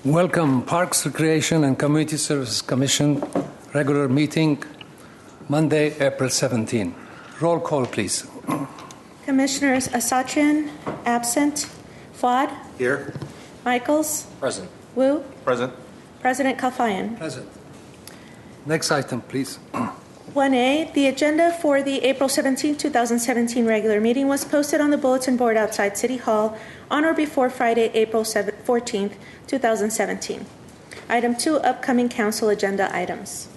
Welcome, Parks, Recreation and Community Services Commission, regular meeting, Monday, April 17. Roll call, please. Commissioners Asatrian, absent. Fuad? Here. Michaels? Present. Wu? Present. President Kalfayan. Present. Next item, please. 1A, the agenda for the April 17, 2017 regular meeting was posted on the bulletin board outside City Hall on or before Friday, April 14, 2017. Item 2, upcoming council agenda items.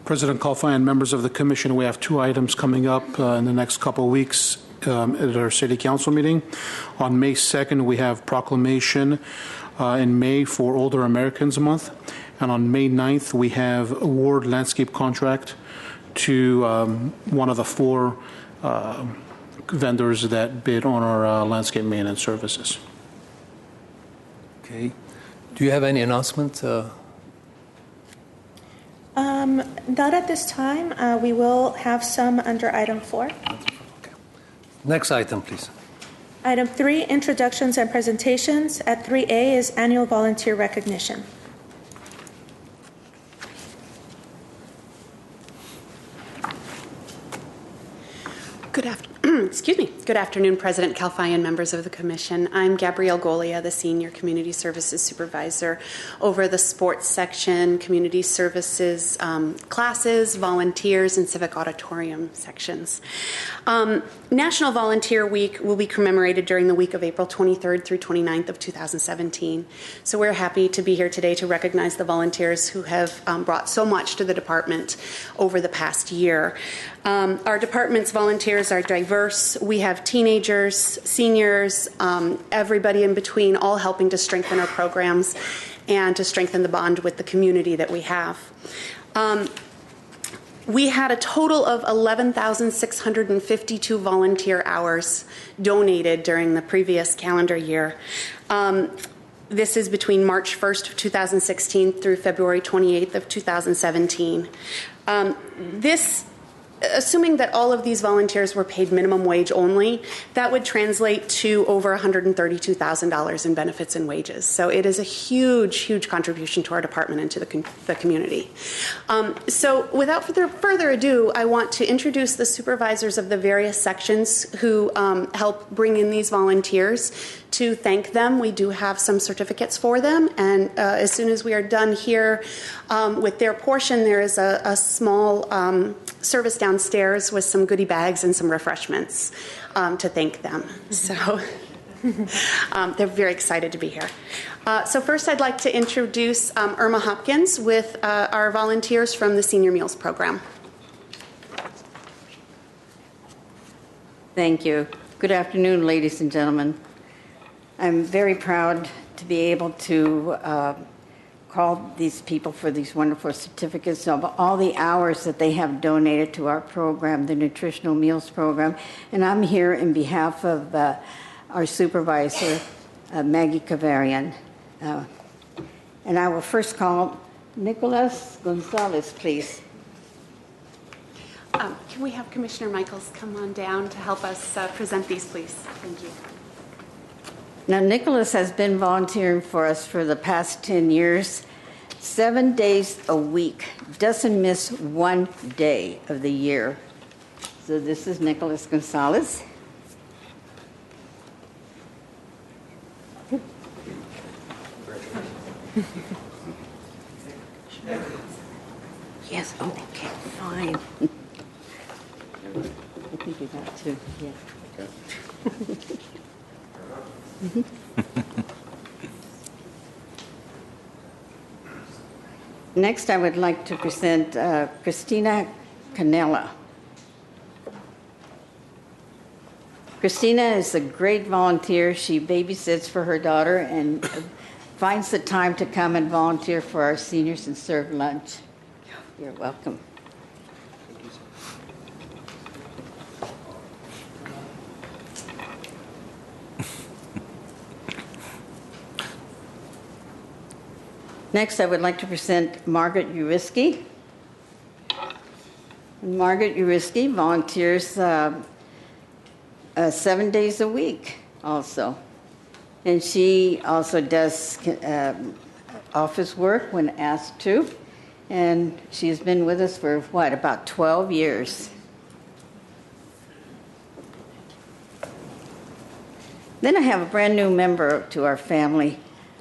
President Kalfayan, members of the commission, we have 2 items coming up in the next couple of weeks at our city council meeting. On May 2nd, we have proclamation in May for Older Americans Month. And on May 9th, we have award landscape contract to one of the 4 vendors that bid on our landscape maintenance services. Okay. Do you have any announcement? Not at this time. We will have some under item 4. Okay. Next item, please. Item 3, introductions and presentations. At 3A is annual volunteer recognition. Good afternoon, President Kalfayan, members of the Commission. I'm Gabrielle Golia, the Senior Community Services Supervisor over the sports section, community services classes, volunteers, and civic auditorium sections. National Volunteer Week will be commemorated during the week of April 23rd through 29th of 2017. So we're happy to be here today to recognize the volunteers who have brought so much to the department over the past year. Our department's volunteers are diverse. We have teenagers, seniors, everybody in between, all helping to strengthen our programs and to strengthen the bond with the community that we have. We had a total of 11,652 volunteer hours donated during the previous calendar year. This is between March 1st of 2016 through February 28th of 2017. Assuming that all of these volunteers were paid minimum wage only, that would translate to over $132,000 in benefits and wages. So it is a huge, huge contribution to our department and to the community. So without further ado, I want to introduce the supervisors of the various sections who help bring in these volunteers. To thank them, we do have some certificates for them, and as soon as we are done here with their portion, there is a small service downstairs with some goodie bags and some refreshments to thank them. So they're very excited to be here. So first I'd like to introduce Irma Hopkins with our volunteers from the Senior Meals Program. Thank you. Good afternoon, ladies and gentlemen. I'm very proud to be able to call these people for these wonderful certificates of all the hours that they have donated to our program, the Nutritional Meals Program. And I'm here in behalf of our supervisor, Maggie Kavarian. And I will first call Nicholas Gonzalez, please. Can we have Commissioner Michaels come on down to help us present these, please? Thank you. Now, Nicholas has been volunteering for us for the past 10 years, 7 days a week, doesn't miss one day of the year. So this is Nicholas Gonzalez. Yes, oh, okay, fine. I think you got to, yeah. Okay. Next, I would like to present Christina Canella. Christina is a great volunteer. She babysits for her daughter and finds the time to come and volunteer for our seniors and serve lunch. You're welcome. Next, I would like to present Margaret Uriski. Margaret Uriski volunteers 7 days a week also. And she also does office work when asked to. And she's been with us for, about 12 years. Then I have a brand new member to our family,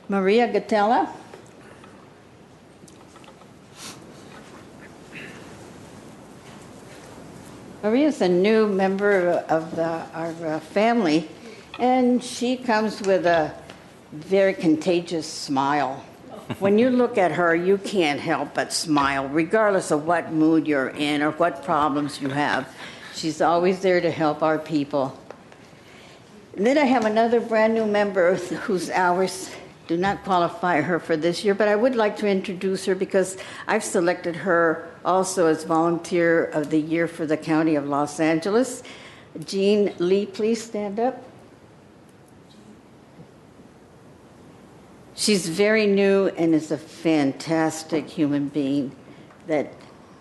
Maria Gatella. Maria's a new member of our family, and she comes with a very contagious smile. When you look at her, you can't help but smile, regardless of what mood you're in or what problems you have. She's always there to help our people. And then I have another brand new member whose hours do not qualify her for this year, but I would like to introduce her because I've selected her also as Volunteer of the Year for the County of Los Angeles. Jean Lee, please stand up. She's very new and is a fantastic human being that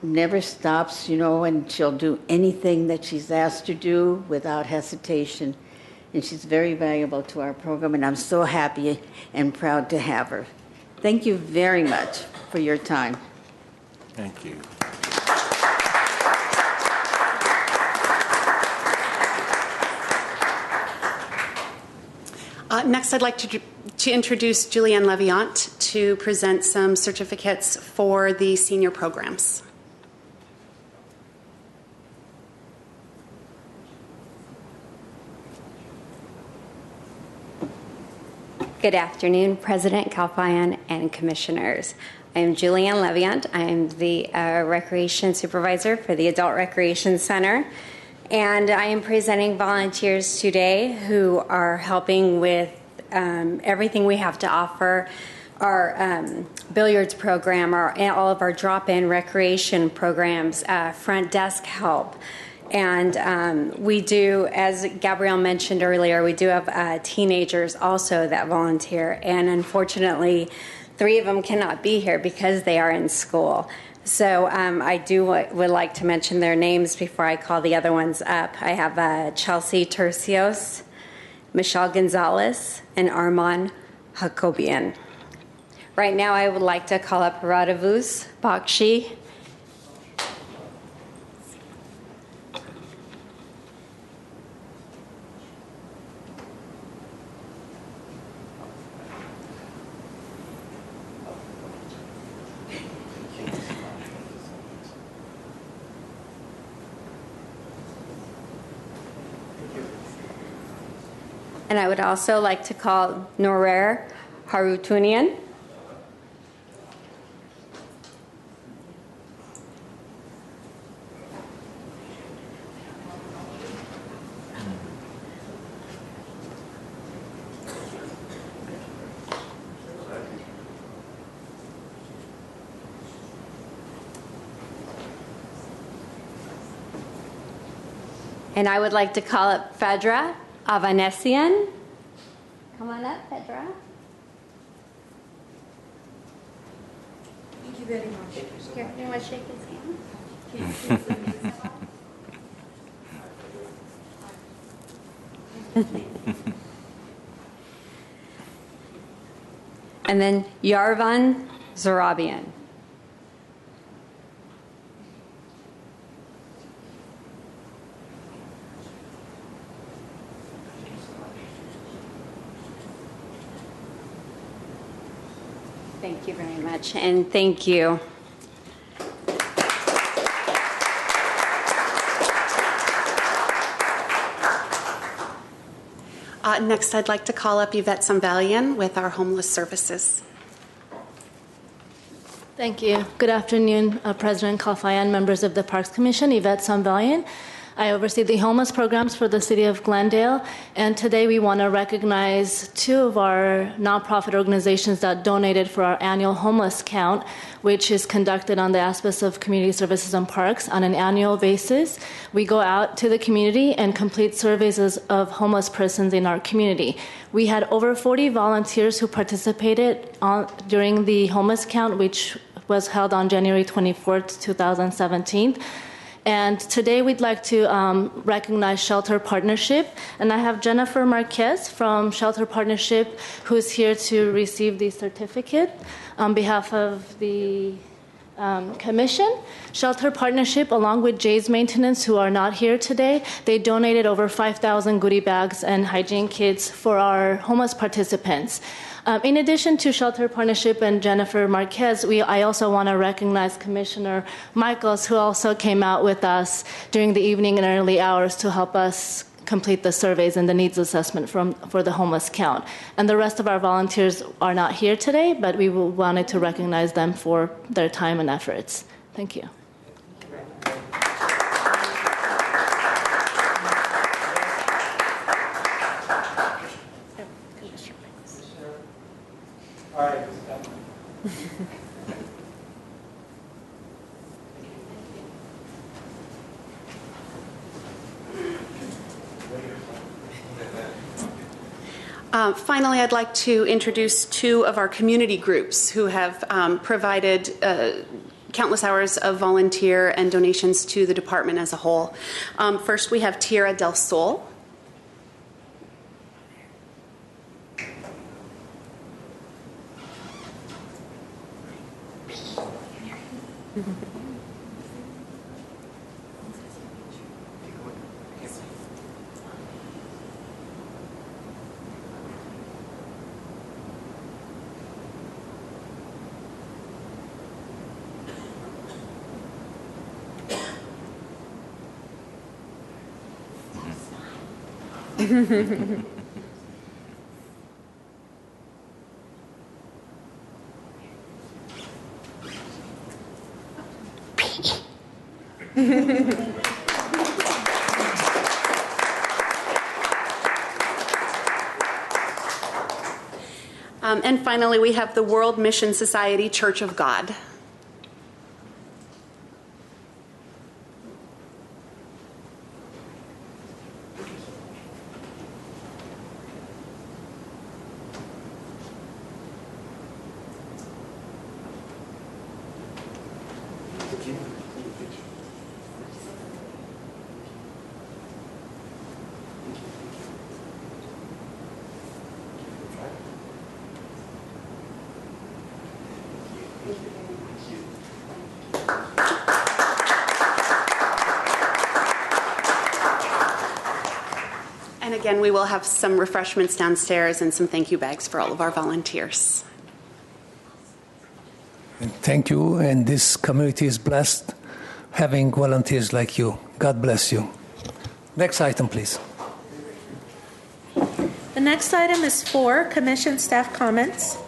never stops, and she'll do anything that she's asked to do without hesitation. And she's very valuable to our program, and I'm so happy and proud to have her. Thank you very much for your time. Thank you. Next, I'd like to introduce Julianne Leviant to present some certificates for the senior programs. Good afternoon, President Kalfayan and Commissioners. I am Julianne Leviant. I am the Recreation Supervisor for the Adult Recreation Center. And I am presenting volunteers today who are helping with everything we have to offer, our billiards program, all of our drop-in recreation programs, front desk help. And we do, as Gabrielle mentioned earlier, we do have teenagers also that volunteer. And unfortunately, 3 of them cannot be here because they are in school. So I would like to mention their names before I call the other ones up. I have Chelsea Tercios, Michelle Gonzalez, and Armand Hakobian. Right now, I would like to call up Radavuz Bakshi, and I would also like to call Norer Harutunian. And I would like to call up Fedra Avanesian. Come on up, Fedra. Thank you very much. Here, you want to shake his hand? And then Yarvan Zarabian. Thank you very much, and thank you. Next, I'd like to call up Yvette Samvalian with our homeless services. Thank you. Good afternoon, President Kalfayan, members of the Parks Commission. Yvette Samvalian. I oversee the homeless programs for the city of Glendale, and today we want to recognize 2 of our nonprofit organizations that donated for our annual homeless count, which is conducted on the aspects of community services and parks on an annual basis. We go out to the community and complete surveys of homeless persons in our community. We had over 40 volunteers who participated during the homeless count, which was held on January 24th, 2017. And today we'd like to recognize Shelter Partnership. And I have Jennifer Marquez from Shelter Partnership who's here to receive the certificate on behalf of the Commission. Shelter Partnership, along with Jay's Maintenance, who are not here today, they donated over 5,000 goodie bags and hygiene kits for our homeless participants. In addition to Shelter Partnership and Jennifer Marquez, I also want to recognize Commissioner Michaels, who also came out with us during the evening and early hours to help us complete the surveys and the needs assessment for the homeless count. And the rest of our volunteers are not here today, but we wanted to recognize them for their time and efforts. Thank you. Finally, I'd like to introduce two of our community groups who have provided countless hours of volunteer and donations to the department as a whole. First, we have Tierra del Sol. And finally, we have the World Mission Society Church of God. And again, we will have some refreshments downstairs and some thank you bags for all of our volunteers. And thank you, and this community is blessed having volunteers like you. God bless you. Next item, please. The next item is 4, Commission staff comments.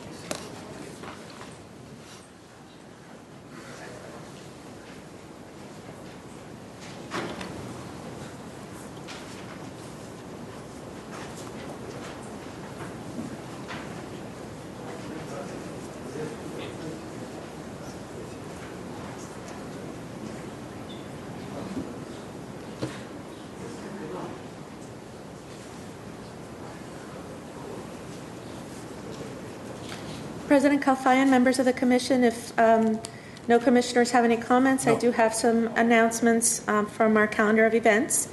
President Kalfayan, members of the Commission, if no commissioners have any comments, no. I do have some announcements from our calendar of events.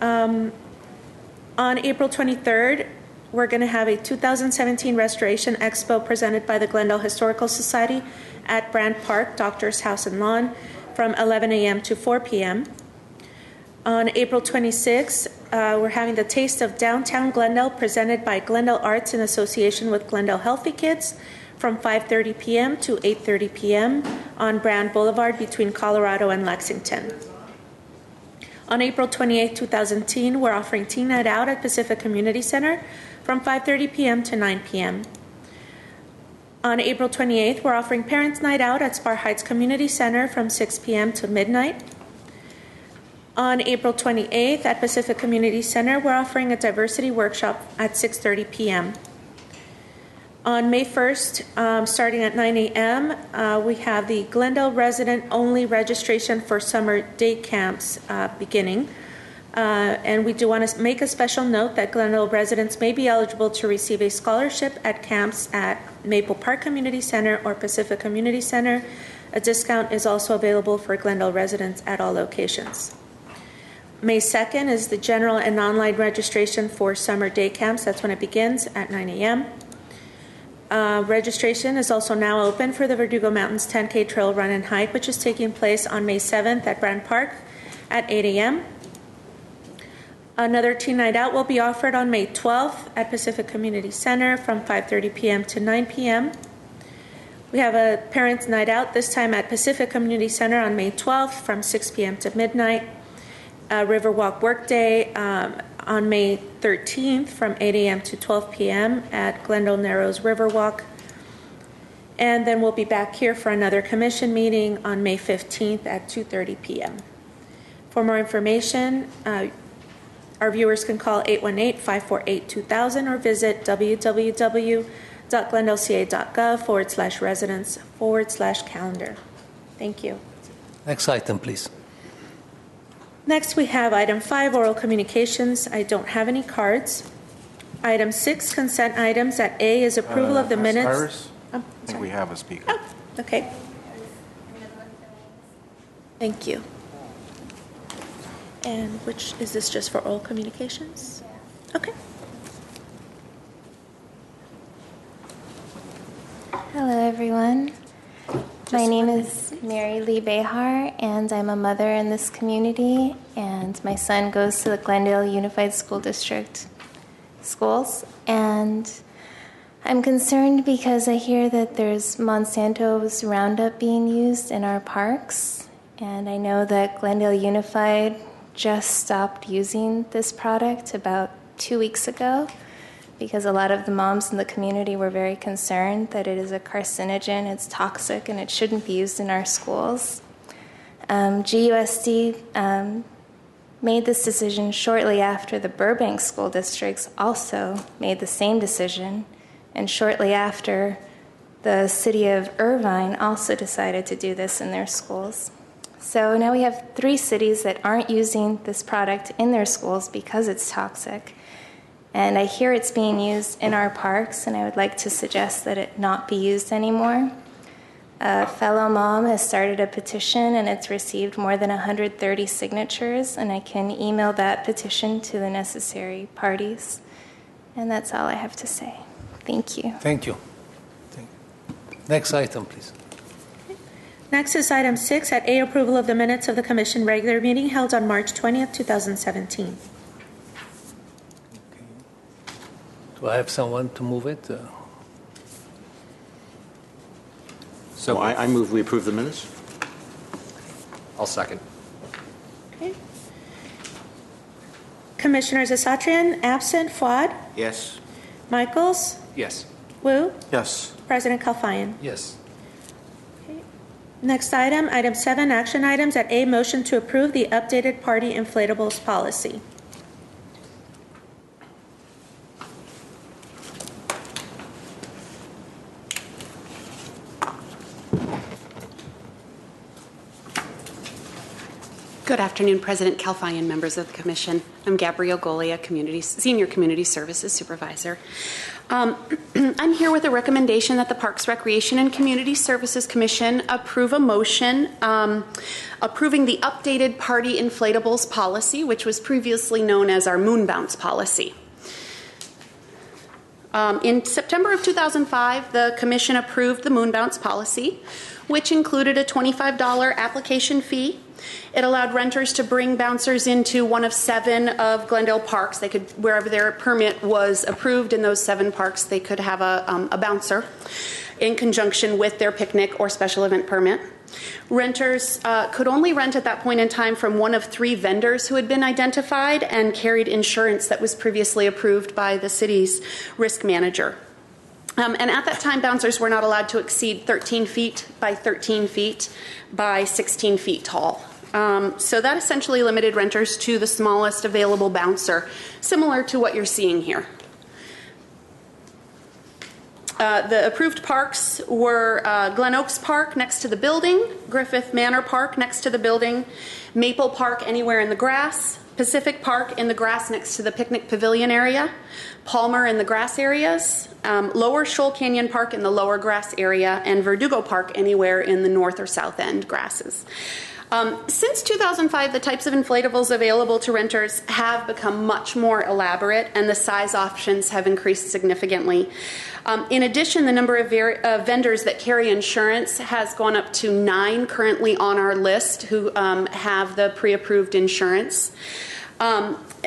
On April 23rd, we're going to have a 2017 Restoration Expo presented by the Glendale Historical Society at Brand Park, Doctor's House and Lawn, from 11 a.m. to 4 p.m. On April 26th, we're having the Taste of Downtown Glendale presented by Glendale Arts in association with Glendale Healthy Kids from 5:30 p.m. to 8:30 p.m. on Brand Boulevard between Colorado and Lexington. On April 28, 2010, we're offering Teen Night Out at Pacific Community Center from 5:30 p.m. to 9 p.m. On April 28th, we're offering Parents Night Out at Spar Heights Community Center from 6 p.m. to midnight. On April 28th at Pacific Community Center, we're offering a diversity workshop at 6:30 p.m. On May 1st, starting at 9 a.m., we have the Glendale resident-only registration for summer day camps beginning. And we do want to make a special note that Glendale residents may be eligible to receive a scholarship at camps at Maple Park Community Center or Pacific Community Center. A discount is also available for Glendale residents at all locations. May 2nd is the general and online registration for summer day camps. That's when it begins at 9 a.m. Registration is also now open for the Verdugo Mountains 10K Trail Run and Hike, which is taking place on May 7th at Grand Park at 8 a.m. Another teen night out will be offered on May 12th at Pacific Community Center from 5:30 p.m. to 9 p.m. We have a parents' night out, this time at Pacific Community Center on May 12th from 6 p.m. to midnight. Riverwalk Workday on May 13th from 8 a.m. to 12 p.m. at Glendale Narrows Riverwalk. And then we'll be back here for another commission meeting on May 15th at 2:30 p.m. For more information, our viewers can call 818-548-2000 or visit www.glendaleca.gov/residents/calendar. Thank you. Next item, please. Next, we have item 5, oral communications. I don't have any cards. Item 6, consent items. At A is approval of the minutes. Iris, Oh, I think we have a speaker. Oh, okay. Thank you. And which, is this just for oral communications? Okay. Hello, everyone. My name is Mary Lee Behar, and I'm a mother in this community, and my son goes to the Glendale Unified School District schools, and I'm concerned because I hear that there's Monsanto's Roundup being used in our parks, and I know that Glendale Unified just stopped using this product about 2 weeks ago because a lot of the moms in the community were very concerned that it is a carcinogen, it's toxic, and it shouldn't be used in our schools. GUSD made this decision shortly after the Burbank school districts also made the same decision, and shortly after the city of Irvine also decided to do this in their schools. So now we have 3 cities that aren't using this product in their schools because it's toxic. And I hear it's being used in our parks, and I would like to suggest that it not be used anymore. A fellow mom has started a petition, and it's received more than 130 signatures, and I can email that petition to the necessary parties. And that's all I have to say. Thank you. Thank you. Next item, please. Next is item 6 at A, approval of the minutes of the commission regular meeting held on March 20th, 2017. Do I have someone to move it? So I move we approve the minutes. I'll second. Okay. Commissioners Asatrian, absent. Fuad? Yes. Michaels? Yes. Wu? Yes. President Kalfayan. Yes. Next item, item 7, action items. At A, motion to approve the updated party inflatables policy. Good afternoon, President Kalfayan, members of the Commission. I'm Gabrielle Golia, Senior Community Services Supervisor. I'm here with a recommendation that the Parks, Recreation, and Community Services Commission approve a motion approving the updated party inflatables policy, which was previously known as our moon bounce policy. In September of 2005, the Commission approved the moon bounce policy, which included a $25 application fee. It allowed renters to bring bouncers into one of 7 of Glendale parks. They could, wherever their permit was approved in those 7 parks, they could have a bouncer in conjunction with their picnic or special event permit. Renters could only rent at that point in time from one of 3 vendors who had been identified and carried insurance that was previously approved by the city's risk manager. And at that time, bouncers were not allowed to exceed 13 feet by 13 feet by 16 feet tall. So that essentially limited renters to the smallest available bouncer, similar to what you're seeing here. The approved parks were Glen Oaks Park next to the building, Griffith Manor Park next to the building, Maple Park anywhere in the grass, Pacific Park in the grass next to the picnic pavilion area, Palmer in the grass areas, Lower Shoal Canyon Park in the lower grass area, and Verdugo Park anywhere in the north or south end grasses. Since 2005, the types of inflatables available to renters have become much more elaborate, and the size options have increased significantly. In addition, the number of vendors that carry insurance has gone up to 9 currently on our list who have the pre-approved insurance.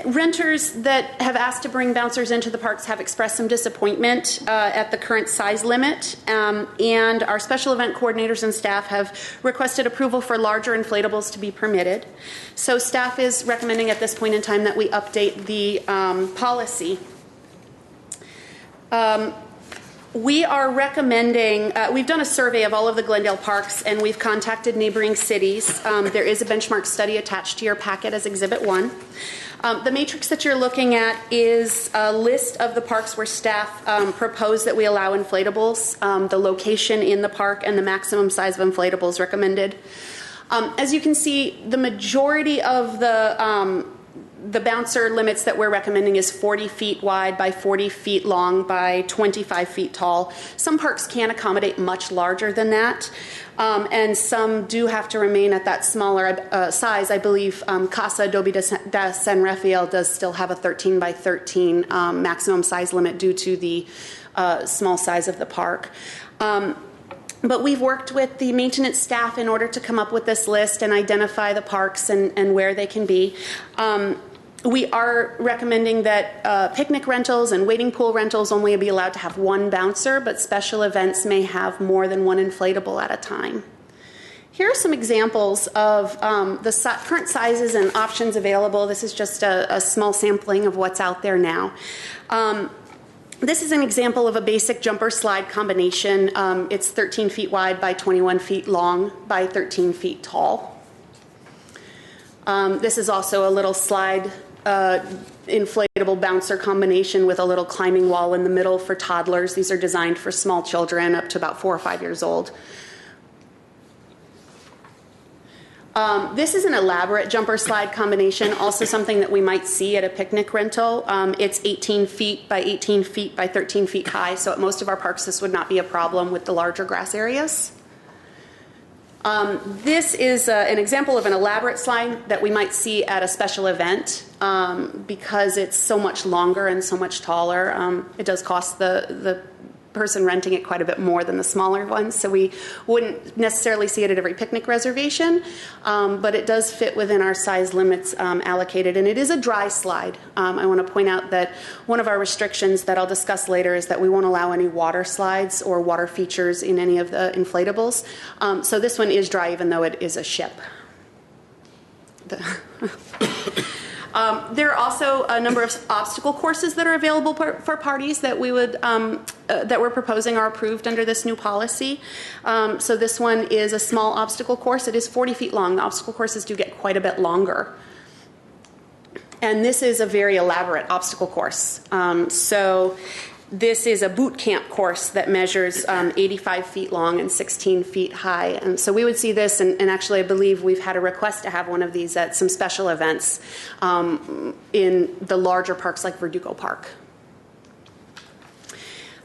Renters that have asked to bring bouncers into the parks have expressed some disappointment at the current size limit, and our special event coordinators and staff have requested approval for larger inflatables to be permitted. So staff is recommending at this point in time that we update the policy. We are recommending, we've done a survey of all of the Glendale parks, and we've contacted neighboring cities. There is a benchmark study attached to your packet as Exhibit 1. The matrix that you're looking at is a list of the parks where staff propose that we allow inflatables, the location in the park, and the maximum size of inflatables recommended. As you can see, the majority of the bouncer limits that we're recommending is 40 feet wide by 40 feet long by 25 feet tall. Some parks can accommodate much larger than that, and some do have to remain at that smaller size. I believe Casa Adobe de San Rafael does still have a 13 by 13 maximum size limit due to the small size of the park. But we've worked with the maintenance staff in order to come up with this list and identify the parks and where they can be. We are recommending that picnic rentals and wading pool rentals only be allowed to have 1 bouncer, but special events may have more than 1 inflatable at a time. Here are some examples of the current sizes and options available. This is just a small sampling of what's out there now. This is an example of a basic jumper slide combination. It's 13 feet wide by 21 feet long by 13 feet tall. This is also a little slide inflatable bouncer combination with a little climbing wall in the middle for toddlers. These are designed for small children up to about 4 or 5 years old. This is an elaborate jumper slide combination, also something that we might see at a picnic rental. It's 18 feet by 18 feet by 13 feet high, so at most of our parks this would not be a problem with the larger grass areas. This is an example of an elaborate slide that we might see at a special event because it's so much longer and so much taller. It does cost the person renting it quite a bit more than the smaller ones, so we wouldn't necessarily see it at every picnic reservation, but it does fit within our size limits allocated, and it is a dry slide. I want to point out that one of our restrictions that I'll discuss later is that we won't allow any water slides or water features in any of the inflatables, so this one is dry even though it is a ship. There are also a number of obstacle courses that are available for parties that we would that we're proposing are approved under this new policy. So this one is a small obstacle course. It is 40 feet long. The obstacle courses do get quite a bit longer. And this is a very elaborate obstacle course. So this is a boot camp course that measures 85 feet long and 16 feet high. And so we would see this, and actually I believe we've had a request to have one of these at some special events in the larger parks like Verdugo Park.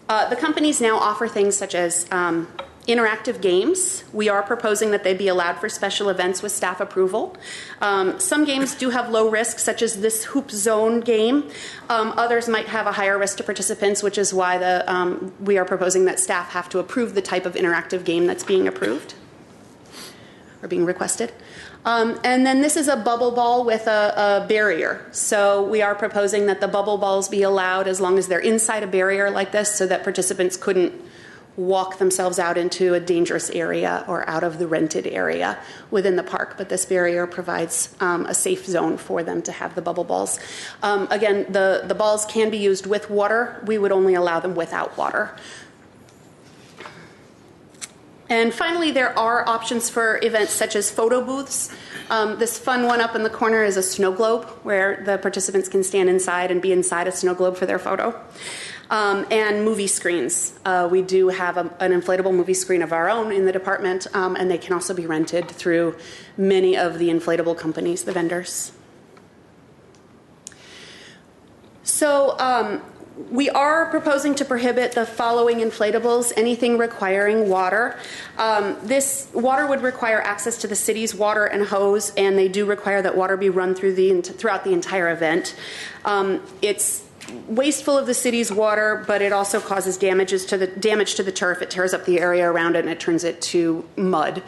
The companies now offer things such as interactive games. We are proposing that they be allowed for special events with staff approval. Some games do have low risk, such as this hoop zone game. Others might have a higher risk to participants, which is why we are proposing that staff have to approve the type of interactive game that's being approved or being requested. And then this is a bubble ball with a barrier. So we are proposing that the bubble balls be allowed as long as they're inside a barrier like this, so that participants couldn't walk themselves out into a dangerous area or out of the rented area within the park. But this barrier provides a safe zone for them to have the bubble balls. Again, the balls can be used with water. We would only allow them without water. And finally, there are options for events such as photo booths. This fun one up in the corner is a snow globe where the participants can stand inside and be inside a snow globe for their photo. And movie screens. We do have an inflatable movie screen of our own in the department, and they can also be rented through many of the inflatable companies, the vendors. So we are proposing to prohibit the following inflatables, anything requiring water. This water would require access to the city's water and hose, and they do require that water be run throughout the entire event. It's wasteful of the city's water, but it also causes damage to the turf. It tears up the area around it, and it turns it to mud.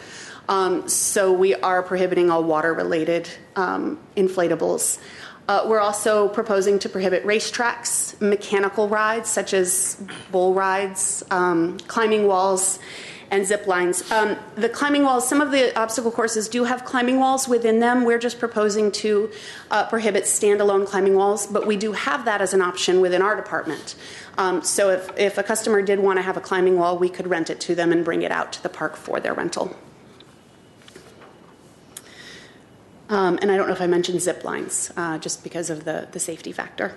So we are prohibiting all water-related inflatables. We're also proposing to prohibit racetracks, mechanical rides such as bull rides, climbing walls, and zip lines. The climbing walls, some of the obstacle courses do have climbing walls within them. We're just proposing to prohibit standalone climbing walls, but we do have that as an option within our department. So if a customer did want to have a climbing wall, we could rent it to them and bring it out to the park for their rental. And I don't know if I mentioned zip lines, just because of the safety factor.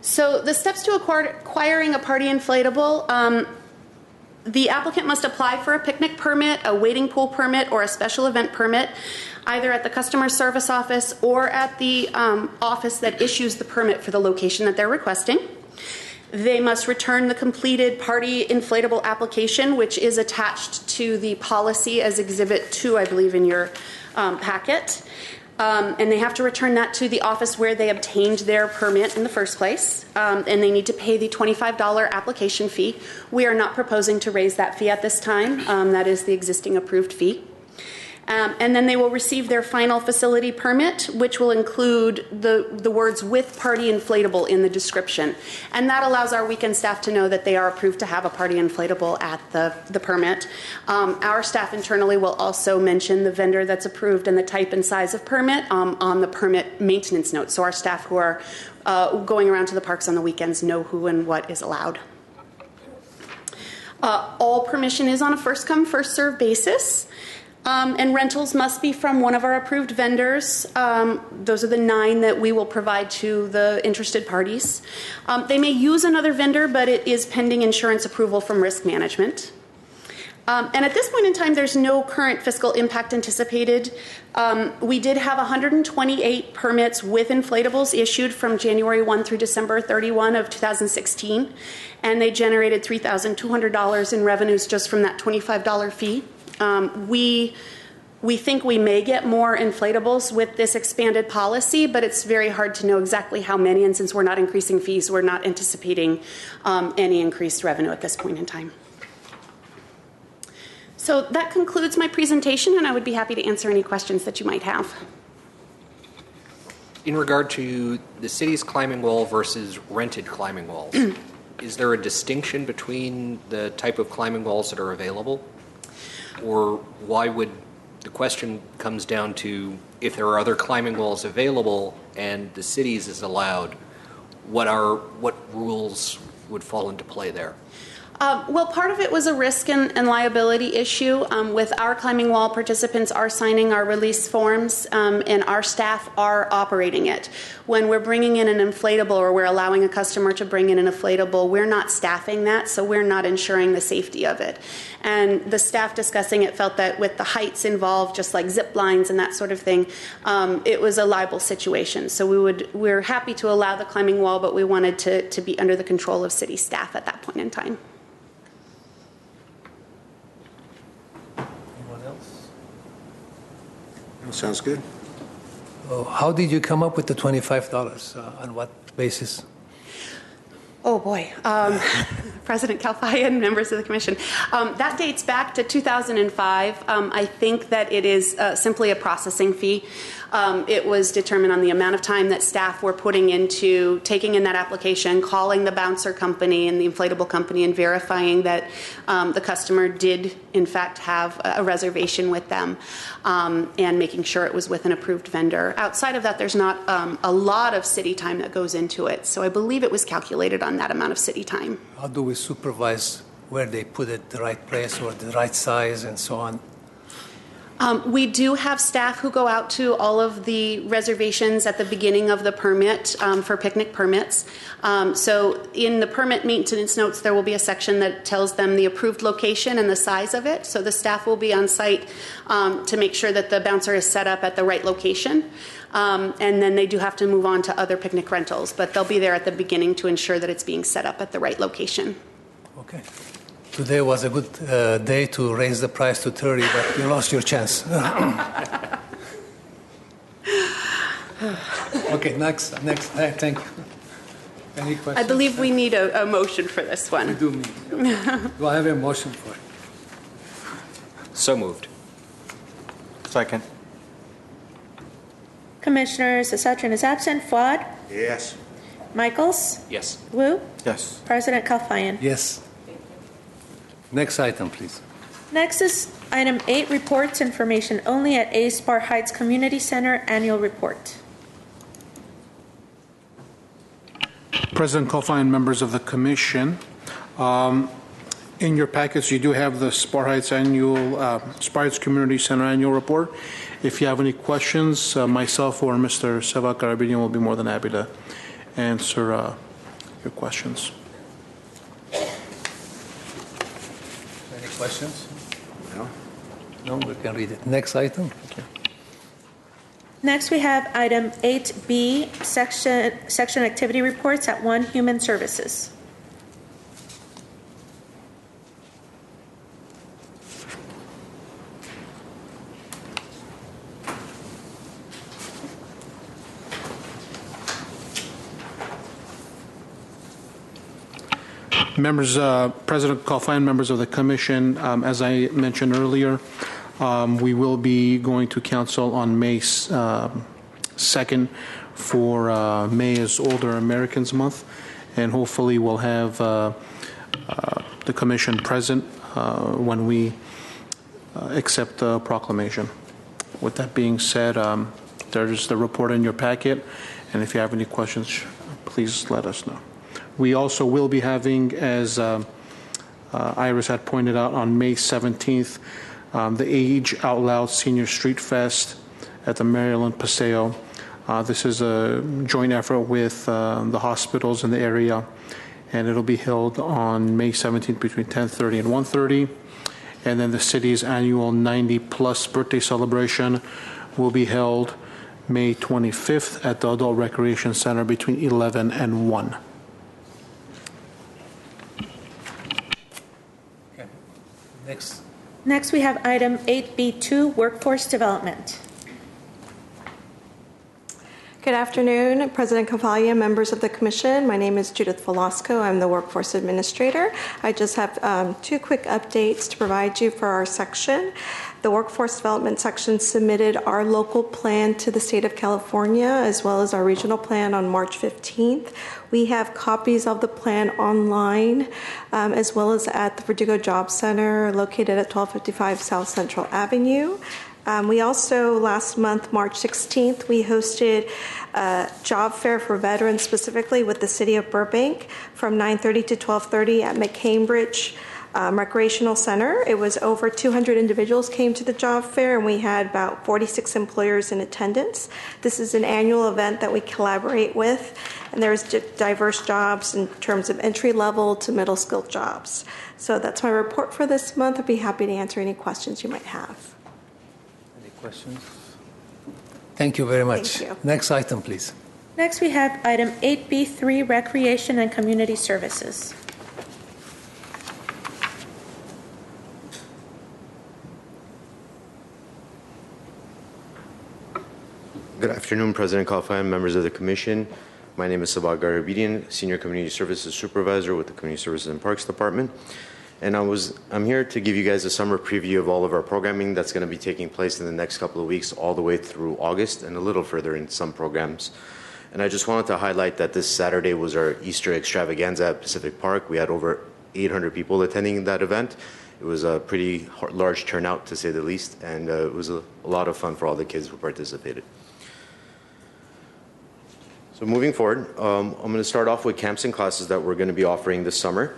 So the steps to acquiring a party inflatable, the applicant must apply for a picnic permit, a wading pool permit, or a special event permit, either at the customer service office or at the office that issues the permit for the location that they're requesting. They must return the completed party inflatable application, which is attached to the policy as Exhibit 2, I believe, in your packet. And they have to return that to the office where they obtained their permit in the first place. And they need to pay the $25 application fee. We are not proposing to raise that fee at this time. That is the existing approved fee. And then they will receive their final facility permit, which will include the words "with party inflatable" in the description. And that allows our weekend staff to know that they are approved to have a party inflatable at the permit. Our staff internally will also mention the vendor that's approved and the type and size of permit on the permit maintenance note. So our staff who are going around to the parks on the weekends know who and what is allowed. All permission is on a first-come, first-served basis. And rentals must be from one of our approved vendors. Those are the 9 that we will provide to the interested parties. They may use another vendor, but it is pending insurance approval from risk management. And at this point in time, there's no current fiscal impact anticipated. We did have 128 permits with inflatables issued from January 1 through December 31 of 2016, and they generated $3,200 in revenues just from that $25 fee. We think we may get more inflatables with this expanded policy, but it's very hard to know exactly how many, and since we're not increasing fees, we're not anticipating any increased revenue at this point in time. So that concludes my presentation, and I would be happy to answer any questions that you might have. In regard to the city's climbing wall versus rented climbing walls, is there a distinction between the type of climbing walls that are available? Or why would the question comes down to if there are other climbing walls available and the city's is allowed, what rules would fall into play there? Well, part of it was a risk and liability issue. With our climbing wall, participants are signing our release forms, and our staff are operating it. When we're bringing in an inflatable or we're allowing a customer to bring in an inflatable, we're not staffing that, so we're not ensuring the safety of it. And the staff discussing it felt that with the heights involved, just like zip lines and that sort of thing, it was a liable situation. So we're happy to allow the climbing wall, but we wanted to be under the control of city staff at that point in time. Sounds good. How did you come up with the $25? On what basis? Oh, boy. President Kalfayan, members of the commission. That dates back to 2005. I think that it is simply a processing fee. It was determined on the amount of time that staff were putting into taking in that application, calling the bouncer company and the inflatable company and verifying that the customer did, in fact, have a reservation with them and making sure it was with an approved vendor. Outside of that, there's not a lot of city time that goes into it. So I believe it was calculated on that amount of city time. How do we supervise where they put it, the right place or the right size and so on? We do have staff who go out to all of the reservations at the beginning of the permit for picnic permits. So in the permit maintenance notes, there will be a section that tells them the approved location and the size of it. So the staff will be on site to make sure that the bouncer is set up at the right location. And then they do have to move on to other picnic rentals, but they'll be there at the beginning to ensure that it's being set up at the right location. Okay. Today was a good day to raise the price to 30, but you lost your chance. Okay, next. Thank you. Any questions? I believe we need a motion for this one. We do need. Okay. Do I have a motion for it? So moved. Second. Commissioner Sasatran is absent. Fuad? Yes. Michaels? Yes. Wu? Yes. President Kalfayan? Yes. Next item, please. Next is item 8, reports information only at A Spar Heights Community Center annual report. President Kalfayan and members of the commission, in your packets you do have the Spar Heights Community Center annual report. If you have any questions, myself or Mr. Seva Karabedian will be more than happy to answer your questions. Any questions? No. No, we can read it. Next item. Okay. Next, we have item 8B, section activity reports at 1 Human Services. Members, President Kalfayan, members of the commission, as I mentioned earlier, we will be going to council on May 2nd for May is Older Americans Month, and hopefully we'll have the commission present when we accept the proclamation. With that being said, there's the report in your packet, and if you have any questions, please let us know. We also will be having, as Iris had pointed out, on May 17th, the Age Out Loud Senior Street Fest at the Maryland Paseo. This is a joint effort with the hospitals in the area, and it'll be held on May 17th between 10:30 and 1:30. And then the city's annual 90-plus birthday celebration will be held May 25th at the Adult Recreation Center between 11 and 1. Next, we have item 8B2, workforce development. Good afternoon, President Kalfayan, members of the Commission. My name is Judith Velasco. I'm the Workforce Administrator. I just have 2 quick updates to provide you for our section. The Workforce Development section submitted our local plan to the state of California as well as our regional plan on March 15th. We have copies of the plan online as well as at the Verdugo Job Center located at 1255 South Central Avenue. We also, last month, March 16th, we hosted a job fair for veterans, specifically with the city of Burbank, from 9:30 to 12:30 at McCambridge Recreational Center. It was over 200 individuals came to the job fair, and we had about 46 employers in attendance. This is an annual event that we collaborate with, and there's diverse jobs in terms of entry-level to middle-skilled jobs. So that's my report for this month. I'd be happy to answer any questions you might have. Questions? Thank you very much. Thank you. Next item, please. Next, we have item 8B3, recreation and community services. Good afternoon, President Kalfayan, members of the Commission. My name is Sabah Garabedian, Senior Community Services Supervisor with the Community Services and Parks Department. And I'm here to give you guys a summer preview of all of our programming that's going to be taking place in the next couple of weeks, all the way through August and a little further in some programs. And I just wanted to highlight that this Saturday was our Easter extravaganza at Pacific Park. We had over 800 people attending that event. It was a pretty large turnout, to say the least, and it was a lot of fun for all the kids who participated. So moving forward, I'm going to start off with camps and classes that we're going to be offering this summer.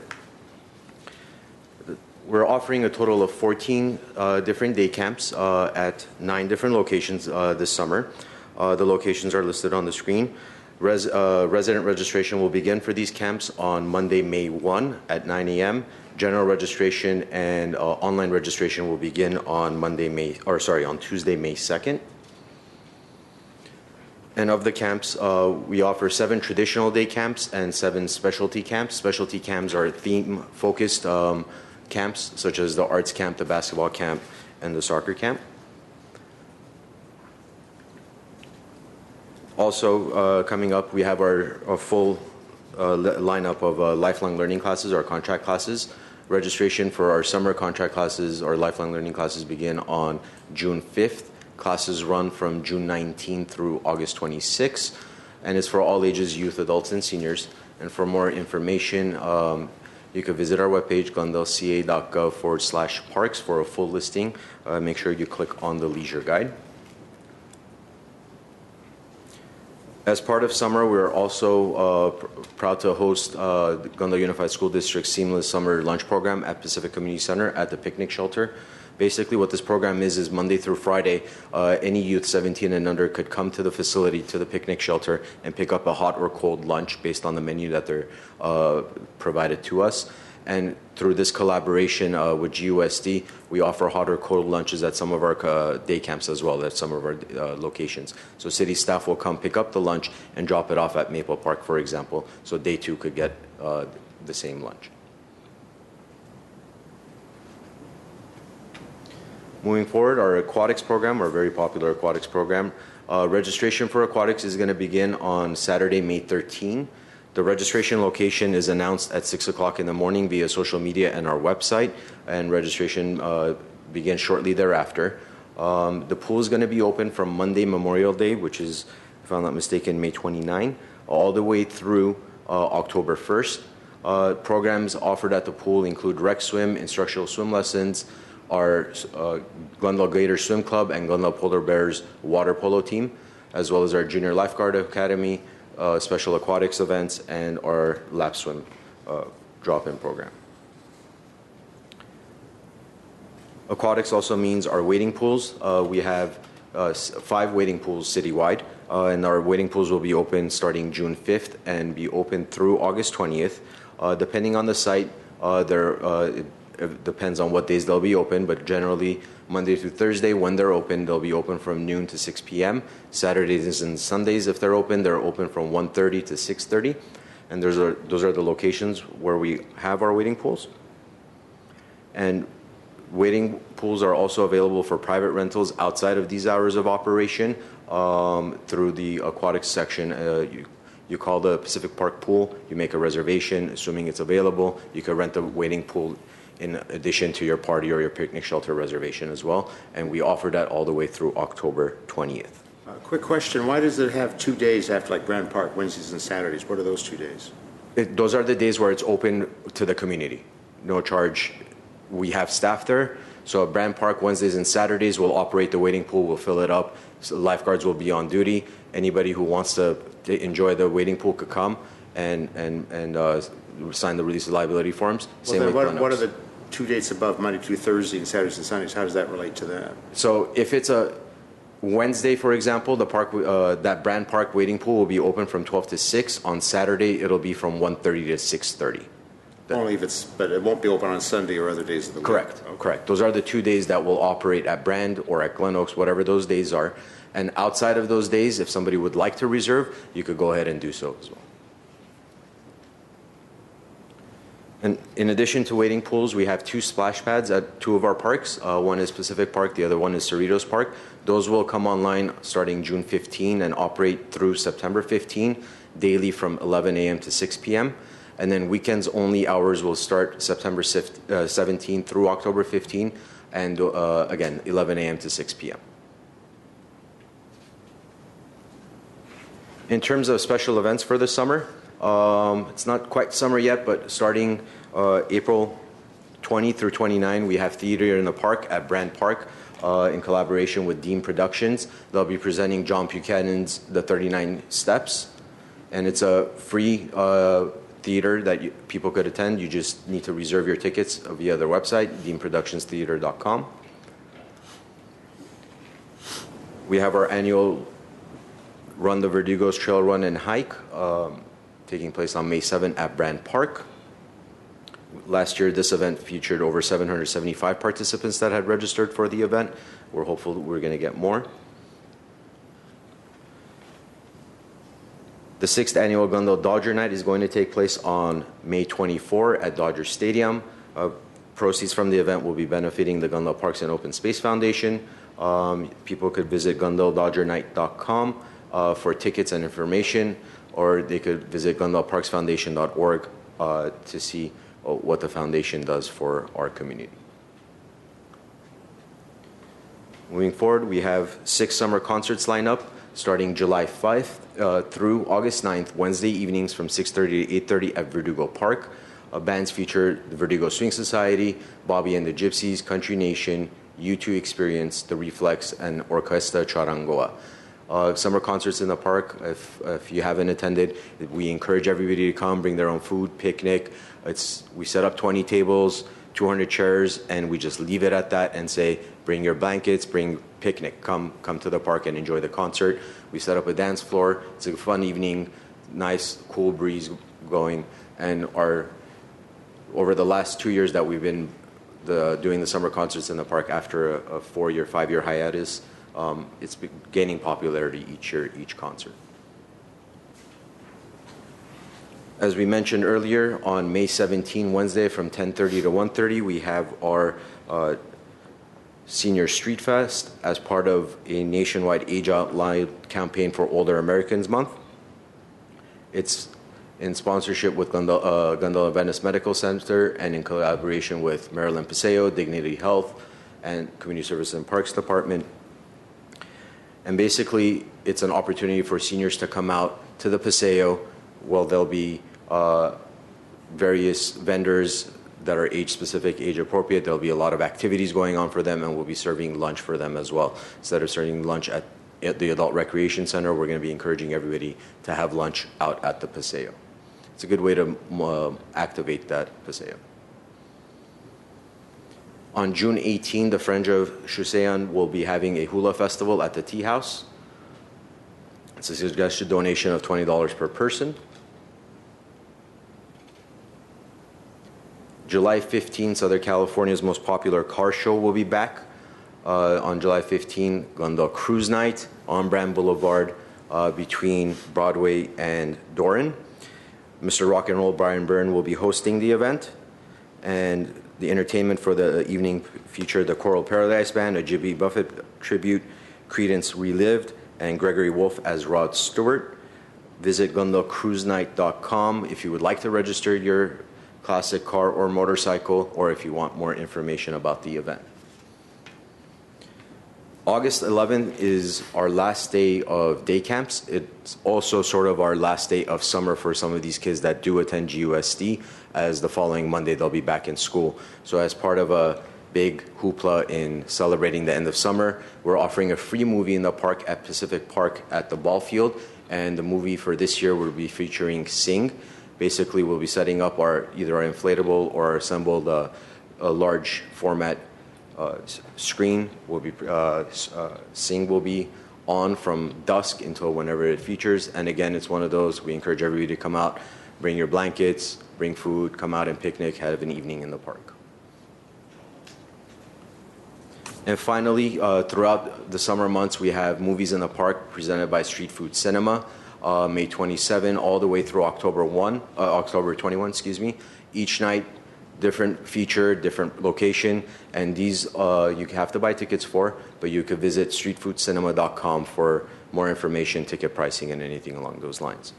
we're offering a total of 14 different day camps at 9 different locations this summer. The locations are listed on the screen. Resident registration will begin for these camps on Monday, May 1 at 9 a.m. General registration and online registration will begin on on Tuesday, May 2nd. And of the camps, we offer 7 traditional day camps and 7 specialty camps. Specialty camps are theme-focused camps, such as the arts camp, the basketball camp, and the soccer camp. Also, coming up, we have our full lineup of lifelong learning classes, our contract classes. Registration for our summer contract classes or lifelong learning classes begin on June 5th. Classes run from June 19th through August 26th, and it's for all ages, youth, adults, and seniors. And for more information, you can visit our webpage, glendaleca.gov/parks, for a full listing. Make sure you click on the leisure guide. As part of summer, we're also proud to host the Glendale Unified School District's Seamless Summer Lunch Program at Pacific Community Center at the picnic shelter. Basically, what this program is Monday through Friday, any youth 17 and under could come to the facility, to the picnic shelter, and pick up a hot or cold lunch based on the menu that they're provided to us. And through this collaboration with GUSD, we offer hot or cold lunches at some of our day camps as well, at some of our locations. So city staff will come pick up the lunch and drop it off at Maple Park, for example, so day 2 could get the same lunch. Moving forward, our aquatics program, our very popular aquatics program. Registration for aquatics is going to begin on Saturday, May 13. The registration location is announced at 6 o'clock in the morning via social media and our website, and registration begins shortly thereafter. The pool is going to be open from Monday, Memorial Day, which is, if I'm not mistaken, May 29, all the way through October 1st. Programs offered at the pool include rec swim, instructional swim lessons, our Glendale Gator Swim Club and Glendale Polar Bears water polo team, as well as our Junior Lifeguard Academy, special aquatics events, and our lap swim drop-in program. Aquatics also means our wading pools. We have 5 wading pools citywide, and our wading pools will be open starting June 5th and be open through August 20th. Depending on the site, it depends on what days they'll be open, but generally Monday through Thursday, when they're open, they'll be open from noon to 6 p.m. Saturdays and Sundays, if they're open from 1:30 to 6:30. And those are the locations where we have our wading pools. And wading pools are also available for private rentals outside of these hours of operation through the aquatics section. You call the Pacific Park pool, you make a reservation, assuming it's available. You can rent the wading pool in addition to your party or your picnic shelter reservation as well. And we offer that all the way through October 20th. Quick question, why does it have 2 days after like Grand Park, Wednesdays and Saturdays? What are those 2 days? Those are the days where it's open to the community. No charge. We have staff there. So at Brand Park, Wednesdays and Saturdays, we'll operate the wading pool, we'll fill it up. So lifeguards will be on duty. Anybody who wants to enjoy the wading pool could come and sign the release of liability forms. Well, then what are the 2 dates above, Monday through Thursday and Saturdays and Sundays? How does that relate to that? So if it's a Wednesday, for example, the park, that Brand Park wading pool will be open from 12 to 6. On Saturday, it'll be from 1:30 to 6:30. Only if but it won't be open on Sunday or other days of the week. Correct. Okay. Correct. Those are the 2 days that will operate at Brand or at Glen Oaks, whatever those days are. And outside of those days, if somebody would like to reserve, you could go ahead and do so as well. And in addition to wading pools, we have 2 splash pads at 2 of our parks. One is Pacific Park, the other one is Cerritos Park. Those will come online starting June 15 and operate through September 15, daily from 11 a.m. to 6 p.m. And then weekends only hours will start September 17 through October 15, and again, 11 a.m. to 6 p.m. In terms of special events for the summer, it's not quite summer yet, but starting April 20 through 29, we have Theater in the Park at Brand Park in collaboration with Dean Productions. They'll be presenting John Buchanan's The 39 Steps, and it's a free theater that people could attend. You just need to reserve your tickets via their website, deanproductionstheater.com. We have our annual Run the Verdigos Trail Run and Hike taking place on May 7th at Brand Park. Last year, this event featured over 775 participants that had registered for the event. We're hopeful we're going to get more. The 6th annual Glendale Dodger Night is going to take place on May 24 at Dodger Stadium. Proceeds from the event will be benefiting the Glendale Parks and Open Space Foundation. People could visit GlendaleDodgerNight.com for tickets and information, or they could visit GlendaleParksFoundation.org to see what the foundation does for our community. Moving forward, we have 6 summer concerts lined up starting July 5th through August 9th, Wednesday evenings from 6:30 to 8:30 at Verdugo Park. Bands feature the Verdugo Swing Society, Bobby and the Gypsies, Country Nation, U2 Experience, The Reflex, and Orquesta Charangoa. Summer concerts in the park, if you haven't attended, we encourage everybody to come, bring their own food, picnic. We set up 20 tables, 200 chairs, and we just leave it at that and say, bring your blankets, bring picnic, come to the park and enjoy the concert. We set up a dance floor. It's a fun evening, nice, cool breeze going. And over the last 2 years that we've been doing the summer concerts in the park after a 4-year, 5-year hiatus, it's been gaining popularity each year, each concert. As we mentioned earlier, on May 17, Wednesday, from 10:30 to 1:30, we have our Senior Street Fest as part of a nationwide Age Out Loud campaign for Older Americans Month. It's in sponsorship with Glendale Adventist Medical Center and in collaboration with Maryland Paseo, Dignity Health, and Community Services and Parks Department. And basically, it's an opportunity for seniors to come out to the Paseo. Well, there'll be various vendors that are age-specific, age-appropriate. There'll be a lot of activities going on for them, and we'll be serving lunch for them as well. Instead of serving lunch at the Adult Recreation Center, we're going to be encouraging everybody to have lunch out at the Paseo. It's a good way to activate that Paseo. On June 18, the Friends of Chusean will be having a hula festival at the Tea House. It's a suggested donation of $20 per person. July 15, Southern California's most popular car show will be back. On July 15, Glendale Cruise Night on Brand Boulevard between Broadway and Doran. Mr. Rock and Roll Brian Byrne will be hosting the event. And the entertainment for the evening featured the Choral Paradise Band, a Jimmy Buffett tribute, Creedence Relived, and Gregory Wolf as Rod Stewart. Visit GlendaleCruiseNight.com if you would like to register your classic car or motorcycle, or if you want more information about the event. August 11th is our last day of day camps. It's also sort of our last day of summer for some of these kids that do attend GUSD, as the following Monday they'll be back in school. So as part of a big hoopla in celebrating the end of summer, we're offering a free movie in the park at Pacific Park at the ball field. And the movie for this year will be featuring Sing. Basically, we'll be setting up either our inflatable or assembled a large format screen. Sing will be on from dusk until whenever it features. And again, it's one of those, we encourage everybody to come out, bring your blankets, bring food, come out and picnic, have an evening in the park. And finally, throughout the summer months, we have movies in the park presented by Street Food Cinema, May 27 all the way through October 21, Each night, different feature, different location, and these you have to buy tickets for, but you could visit streetfoodcinema.com for more information, ticket pricing, and anything along those lines.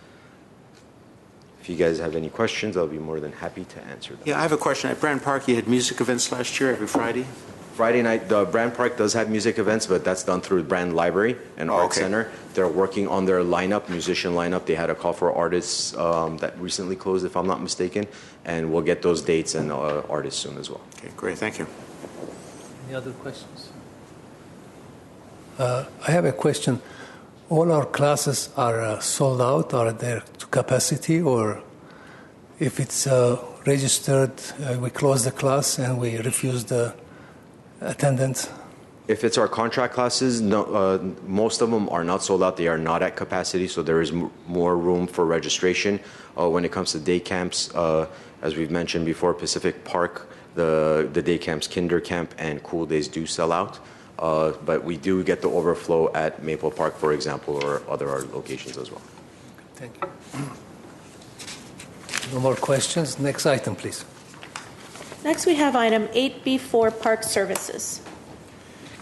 If you guys have any questions, I'll be more than happy to answer them. Yeah, I have a question. At Brand Park, you had music events last year every Friday? Friday night, the Brand Park does have music events, but that's done through Brand Library and Art Center. They're working on their lineup, musician lineup. They had a call for artists that recently closed, if I'm not mistaken, and we'll get those dates and artists soon as well. Okay, great. Thank you. Any other questions? I have a question. All our classes are sold out, or at their capacity, or If it's registered, we close the class and we refuse the attendance. If it's our contract classes, no, most of them are not sold out. They are not at capacity, so there is more room for registration. When it comes to day camps, as we've mentioned before, Pacific Park, the day camps, Kinder Camp, and Cool Days do sell out. But we do get the overflow at Maple Park, for example, or other locations as well. Thank you. No more questions. Next item, please. Next, we have item 8B4, Park Services.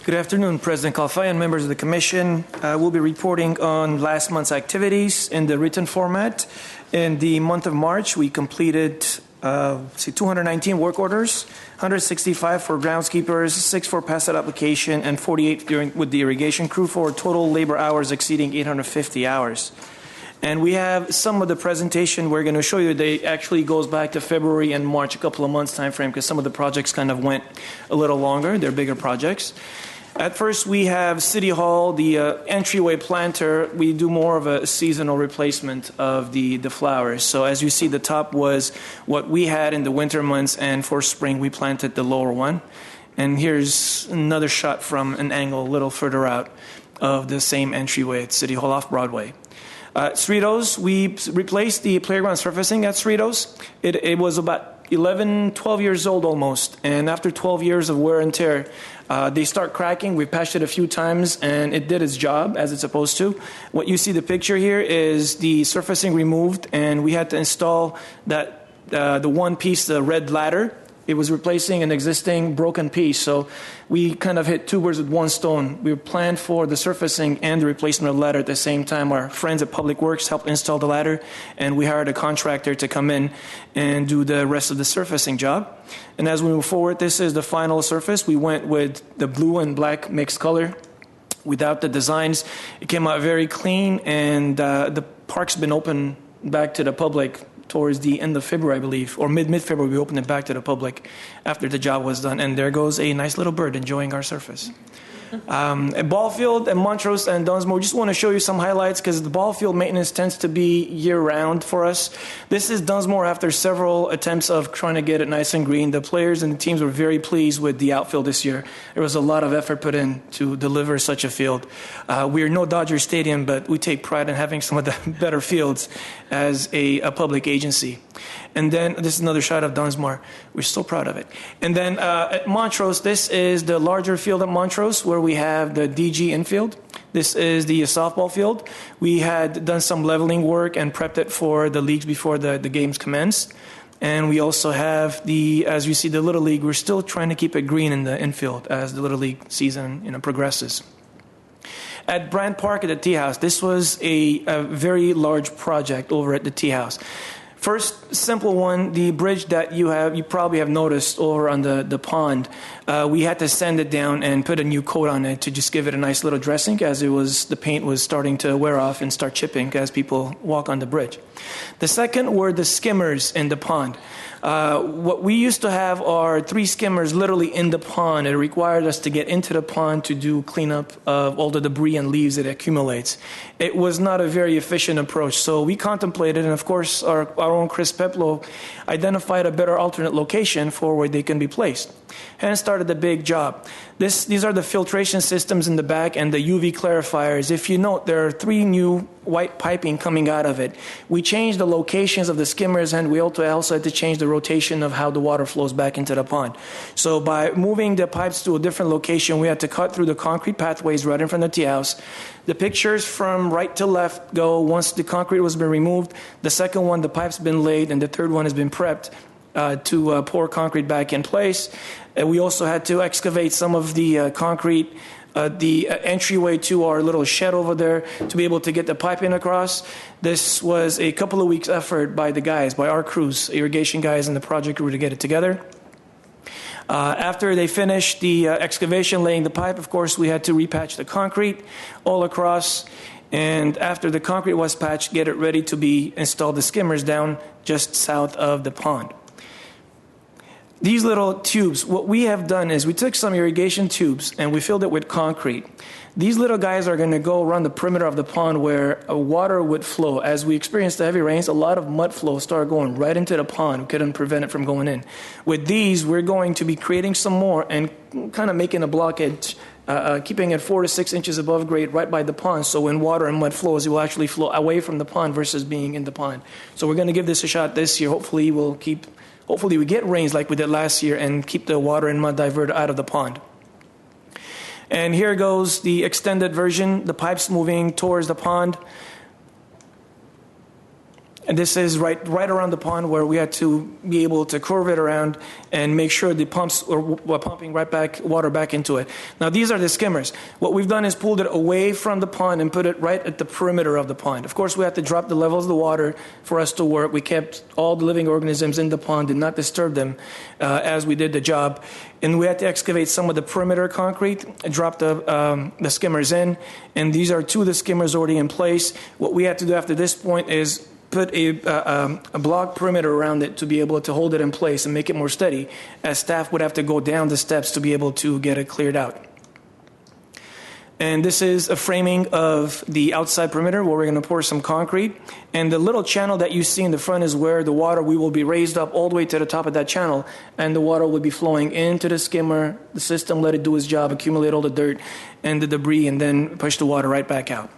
Good afternoon, President Kalfaya and members of the Commission. We'll be reporting on last month's activities in the written format. In the month of March, we completed 219 work orders, 165 for groundskeepers, 6 for pass-out application, and 48 with the irrigation crew for total labor hours exceeding 850 hours. And we have some of the presentation we're going to show you. They actually goes back to February and March, a couple of months time frame, because some of the projects kind of went a little longer. They're bigger projects. At first, we have City Hall, the entryway planter. We do more of a seasonal replacement of the flowers. So as you see, the top was what we had in the winter months, and for spring, we planted the lower one. And here's another shot from an angle a little further out of the same entryway at City Hall off Broadway. Cerritos, we replaced the playground surfacing at Cerritos. It was about 11, 12 years old almost. And after 12 years of wear and tear, they start cracking. We patched it a few times, and it did its job as it's supposed to. What you see the picture here is the surfacing removed, and we had to install that the one piece, the red ladder. It was replacing an existing broken piece, so we kind of hit two birds with one stone. We planned for the surfacing and the replacement of the ladder at the same time. Our friends at Public Works helped install the ladder, and we hired a contractor to come in and do the rest of the surfacing job. And as we move forward, this is the final surface. We went with the blue and black mixed color. Without the designs, it came out very clean, and the park's been open back to the public towards the end of February, I believe, or mid-February, we opened it back to the public after the job was done. And there goes a nice little bird enjoying our surface. At ball field at Montrose and Dunsmore, just want to show you some highlights because the ball field maintenance tends to be year-round for us. This is Dunsmore after several attempts of trying to get it nice and green. The players and the teams were very pleased with the outfield this year. There was a lot of effort put in to deliver such a field. We are no Dodger Stadium, but we take pride in having some of the better fields as a public agency. And then this is another shot of Dunsmore. We're so proud of it. And then at Montrose, this is the larger field at Montrose where we have the DG infield. This is the softball field. We had done some leveling work and prepped it for the leagues before the games commenced. And we also have as you see, the Little League. We're still trying to keep it green in the infield as the Little League season progresses. At Brand Park at the Tea House, this was a very large project over at the Tea House. First, simple one, the bridge that you probably have noticed over on the pond, we had to sand it down and put a new coat on it to just give it a nice little dressing as the paint was starting to wear off and start chipping as people walk on the bridge. The second were the skimmers in the pond. What we used to have are 3 skimmers literally in the pond. It required us to get into the pond to do cleanup of all the debris and leaves that accumulates. It was not a very efficient approach, so we contemplated, and of course our own Chris Peplow identified a better alternate location for where they can be placed. Hence started the big job. These are the filtration systems in the back and the UV clarifiers. If you note, there are 3 new white piping coming out of it. We changed the locations of the skimmers, and we also had to change the rotation of how the water flows back into the pond. So by moving the pipes to a different location, we had to cut through the concrete pathways right in front of the tea house. The pictures from right to left go once the concrete was been removed. The second one, the pipe's been laid, and the third one has been prepped to pour concrete back in place. And we also had to excavate some of the concrete, the entryway to our little shed over there to be able to get the piping across. This was a couple of weeks effort by the guys, by our crews, irrigation guys and the project crew to get it together. After they finished the excavation, laying the pipe, of course, we had to repatch the concrete all across. And after the concrete was patched, get it ready to be installed, the skimmers down just south of the pond. These little tubes, what we have done is we took some irrigation tubes and we filled it with concrete. These little guys are going to go around the perimeter of the pond where water would flow. As we experienced the heavy rains, a lot of mud flow started going right into the pond. We couldn't prevent it from going in. With these, we're going to be creating some more and kind of making a blockage, keeping it 4 to 6 inches above grade right by the pond. So when water and mud flows, it will actually flow away from the pond versus being in the pond. So we're going to give this a shot this year. Hopefully we get rains like we did last year and keep the water and mud diverted out of the pond. And here goes the extended version, the pipes moving towards the pond. And this is right around the pond where we had to be able to curve it around and make sure the pumps were pumping water back into it. Now these are the skimmers. What we've done is pulled it away from the pond and put it right at the perimeter of the pond. Of course, we had to drop the levels of the water for us to work. We kept all the living organisms in the pond, did not disturb them as we did the job. And we had to excavate some of the perimeter concrete and drop the skimmers in. And these are 2 of the skimmers already in place. What we had to do after this point is put a block perimeter around it to be able to hold it in place and make it more steady, as staff would have to go down the steps to be able to get it cleared out. And this is a framing of the outside perimeter where we're going to pour some concrete. And the little channel that you see in the front is where the water, we will be raised up all the way to the top of that channel, and the water will be flowing into the skimmer, the system, let it do its job, accumulate all the dirt and the debris, and then push the water right back out.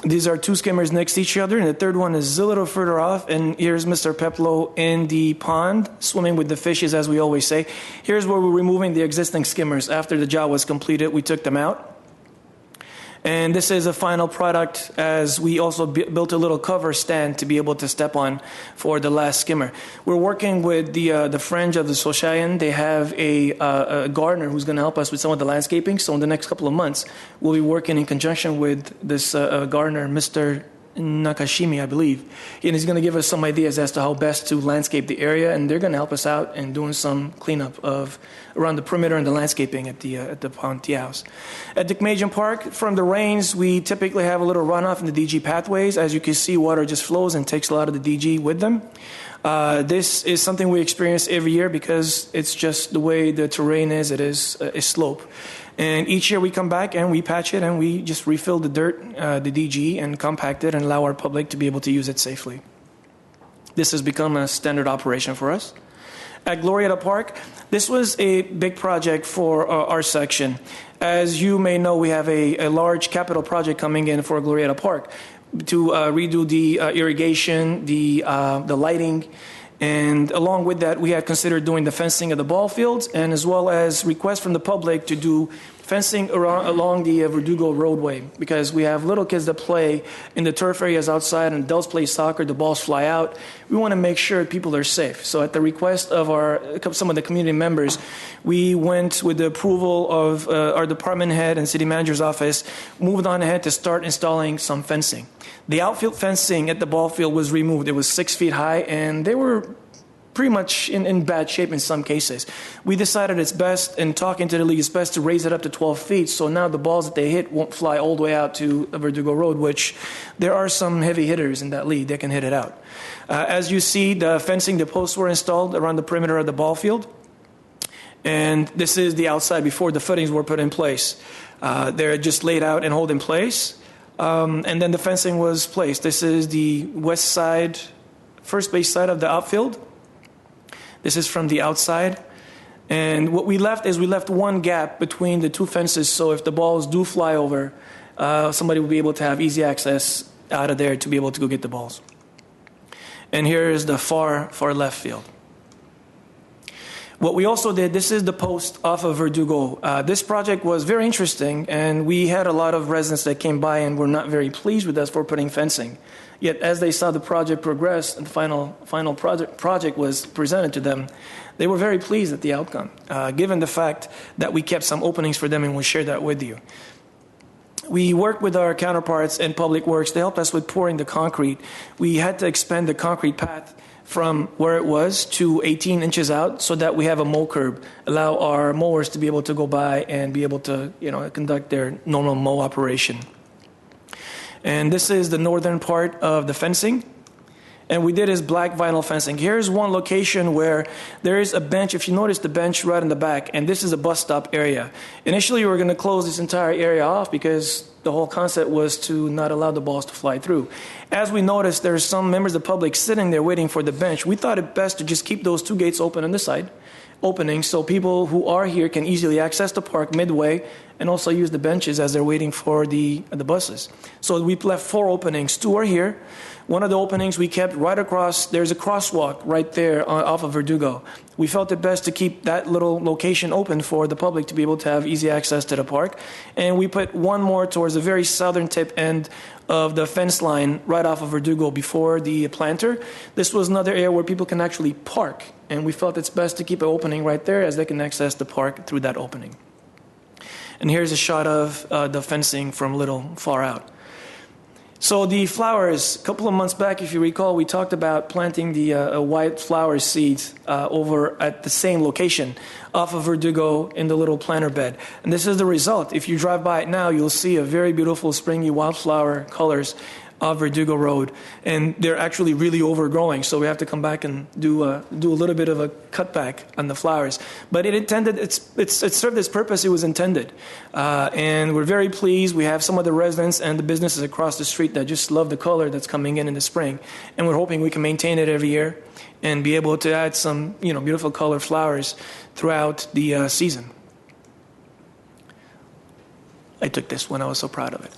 These are 2 skimmers next to each other, and the third one is a little further off. And here's Mr. Peplow in the pond, swimming with the fishes, as we always say. Here's where we're removing the existing skimmers. After the job was completed, we took them out. And this is a final product, as we also built a little cover stand to be able to step on for the last skimmer. We're working with the Friends of the Sochayan. They have a gardener who's going to help us with some of the landscaping. So in the next couple of months, we'll be working in conjunction with this gardener, Mr. Nakashimi, I believe. And he's going to give us some ideas as to how best to landscape the area, and they're going to help us out in doing some cleanup of around the perimeter and the landscaping at the pond tea house. At Dickmajian Park, from the rains, we typically have a little runoff in the DG pathways. As you can see, water just flows and takes a lot of the DG with them. This is something we experience every year because it's just the way the terrain is. It is a slope. And each year we come back and we patch it and we just refill the dirt, the DG, and compact it and allow our public to be able to use it safely. This has become a standard operation for us. At Glorieta Park, this was a big project for our section. As you may know, we have a large capital project coming in for Glorieta Park to redo the irrigation, the lighting. And along with that, we had considered doing the fencing of the ball fields, and as well as requests from the public to do fencing along the Verdugo roadway, because we have little kids that play in the turf areas outside, and adults play soccer, the balls fly out. We want to make sure people are safe. So at the request of some of the community members, we went with the approval of our department head and city manager's office, moved on ahead to start installing some fencing. The outfield fencing at the ball field was removed. It was 6 feet high, and they were pretty much in bad shape in some cases. We decided it's best, in talking to the league, it's best to raise it up to 12 feet, so now the balls that they hit won't fly all the way out to Verdugo Road, which there are some heavy hitters in that league that can hit it out. As you see, the fencing, the posts were installed around the perimeter of the ball field, and this is the outside before the footings were put in place. They're just laid out and hold in place, and then the fencing was placed. This is the west side, first base side of the outfield. This is from the outside. And what we left is we left one gap between the 2 fences, so if the balls do fly over, somebody will be able to have easy access out of there to be able to go get the balls. And here is the far left field. What we also did, this is the post off of Verdugo. This project was very interesting, and we had a lot of residents that came by and were not very pleased with us for putting fencing. Yet as they saw the project progress and the final project was presented to them, they were very pleased at the outcome, given the fact that we kept some openings for them, and we'll share that with you. We worked with our counterparts in Public Works. They helped us with pouring the concrete. We had to expand the concrete path from where it was to 18 inches out so that we have a mow curb, allow our mowers to be able to go by and be able to conduct their normal mow operation. And this is the northern part of the fencing. And we did is black vinyl fencing. Here's one location where there is a bench. If you notice the bench right in the back, and this is a bus stop area. Initially, we were going to close this entire area off because the whole concept was to not allow the balls to fly through. As we noticed, there's some members of the public sitting there waiting for the bench. We thought it best to just keep those two gates open on the side, opening, so people who are here can easily access the park midway and also use the benches as they're waiting for the buses. So we left 4 openings. 2 are here. One of the openings we kept right across, there's a crosswalk right there off of Verdugo. We felt it best to keep that little location open for the public to be able to have easy access to the park. And we put one more towards the very southern tip end of the fence line right off of Verdugo before the planter. This was another area where people can actually park. And we felt it's best to keep an opening right there as they can access the park through that opening. And here's a shot of the fencing from a little far out. So the flowers, a couple of months back, if you recall, we talked about planting the white flower seeds over at the same location off of Verdugo in the little planter bed. And this is the result. If you drive by it now, you'll see a very beautiful springy wildflower colors of Verdugo Road, and they're actually really overgrowing, so we have to come back and do a little bit of a cutback on the flowers. But it served its purpose it was intended, and we're very pleased. We have some of the residents and the businesses across the street that just love the color that's coming in the spring, and we're hoping we can maintain it every year and be able to add some beautiful color flowers throughout the season. I took this one. I was so proud of it.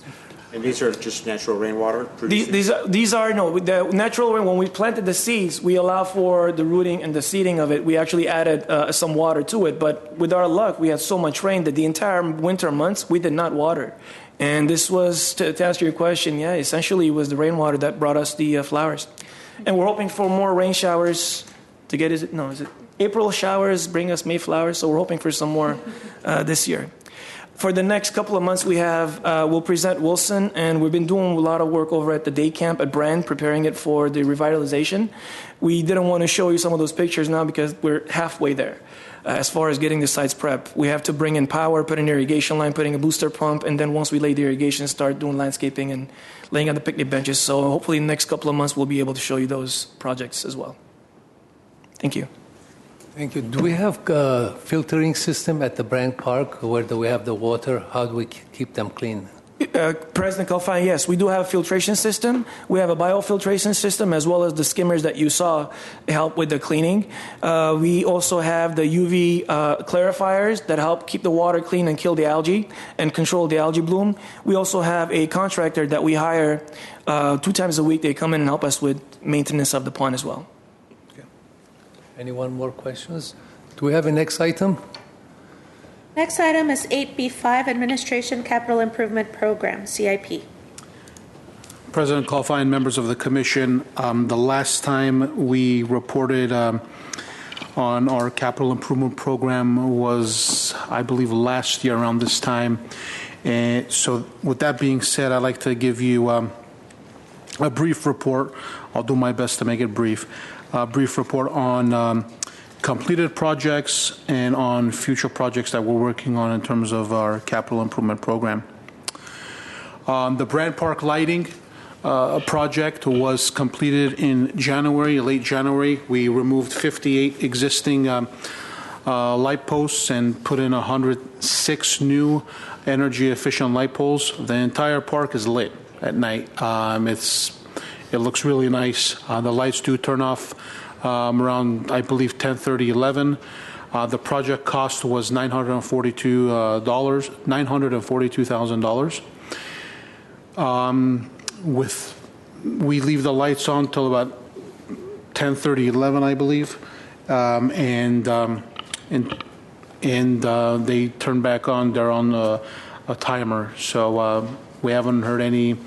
And these are just natural rainwater? These are the natural rain. When we planted the seeds, we allow for the rooting and the seeding of it. We actually added some water to it, but with our luck, we had so much rain that the entire winter months we did not water. And this was, to answer your question, essentially it was the rainwater that brought us the flowers. And we're hoping for more rain showers to get, is it April showers bring us May flowers, so we're hoping for some more this year. For the next couple of months, we'll present Wilson, and we've been doing a lot of work over at the day camp at Brand, preparing it for the revitalization. We didn't want to show you some of those pictures now because we're halfway there. As far as getting the sites prepped, we have to bring in power, put an irrigation line, putting a booster pump, and then once we lay the irrigation, start doing landscaping and laying out the picnic benches. So hopefully in the next couple of months, we'll be able to show you those projects as well. Thank you. Thank you. Do we have a filtering system at the Brand Park? Where do we have the water? How do we keep them clean? President Kalfan, yes, we do have a filtration system. We have a biofiltration system as well as the skimmers that you saw help with the cleaning. We also have the UV clarifiers that help keep the water clean and kill the algae and control the algae bloom. We also have a contractor that we hire 2 times a week. They come in and help us with maintenance of the pond as well. Anyone more questions? Do we have a next item? Next item is 8B5, Administration Capital Improvement Program, CIP. President Kalfan, members of the Commission, the last time we reported on our capital improvement program was, I believe, last year around this time. And so with that being said, I'd like to give you a brief report. I'll do my best to make it brief. A brief report on completed projects and on future projects that we're working on in terms of our capital improvement program. The Brand Park lighting project was completed in January, late January. We removed 58 existing light posts and put in 106 new energy efficient light poles. The entire park is lit at night. It looks really nice. The lights do turn off around, I believe, 10:30, 11. The project cost was $942,000. We leave the lights on till about 10:30, 11, I believe, and they turn back on. They're on a timer, so we haven't heard any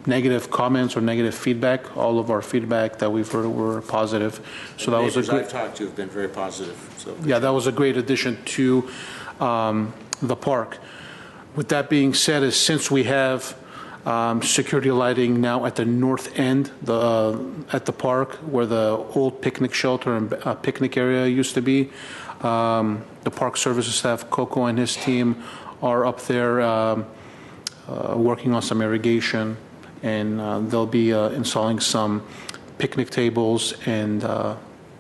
negative comments or negative feedback. All of our feedback that we've heard were positive. So that was a great. I've talked to have been very positive. So yeah, that was a great addition to the park. With that being said, since we have security lighting now at the north end, at the park where the old picnic shelter and picnic area used to be, the park services staff, Coco and his team, are up there working on some irrigation and they'll be installing some picnic tables and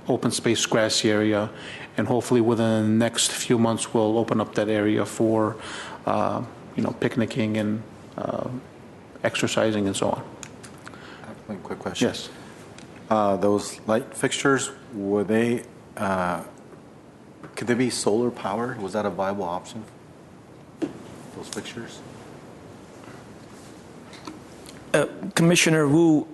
open space grassy area, and hopefully within the next few months we'll open up that area for picnicking and exercising and so on. I have one quick question. Yes. Those light fixtures, could they be solar powered? Was that a viable option? Those fixtures? Commissioner Wu,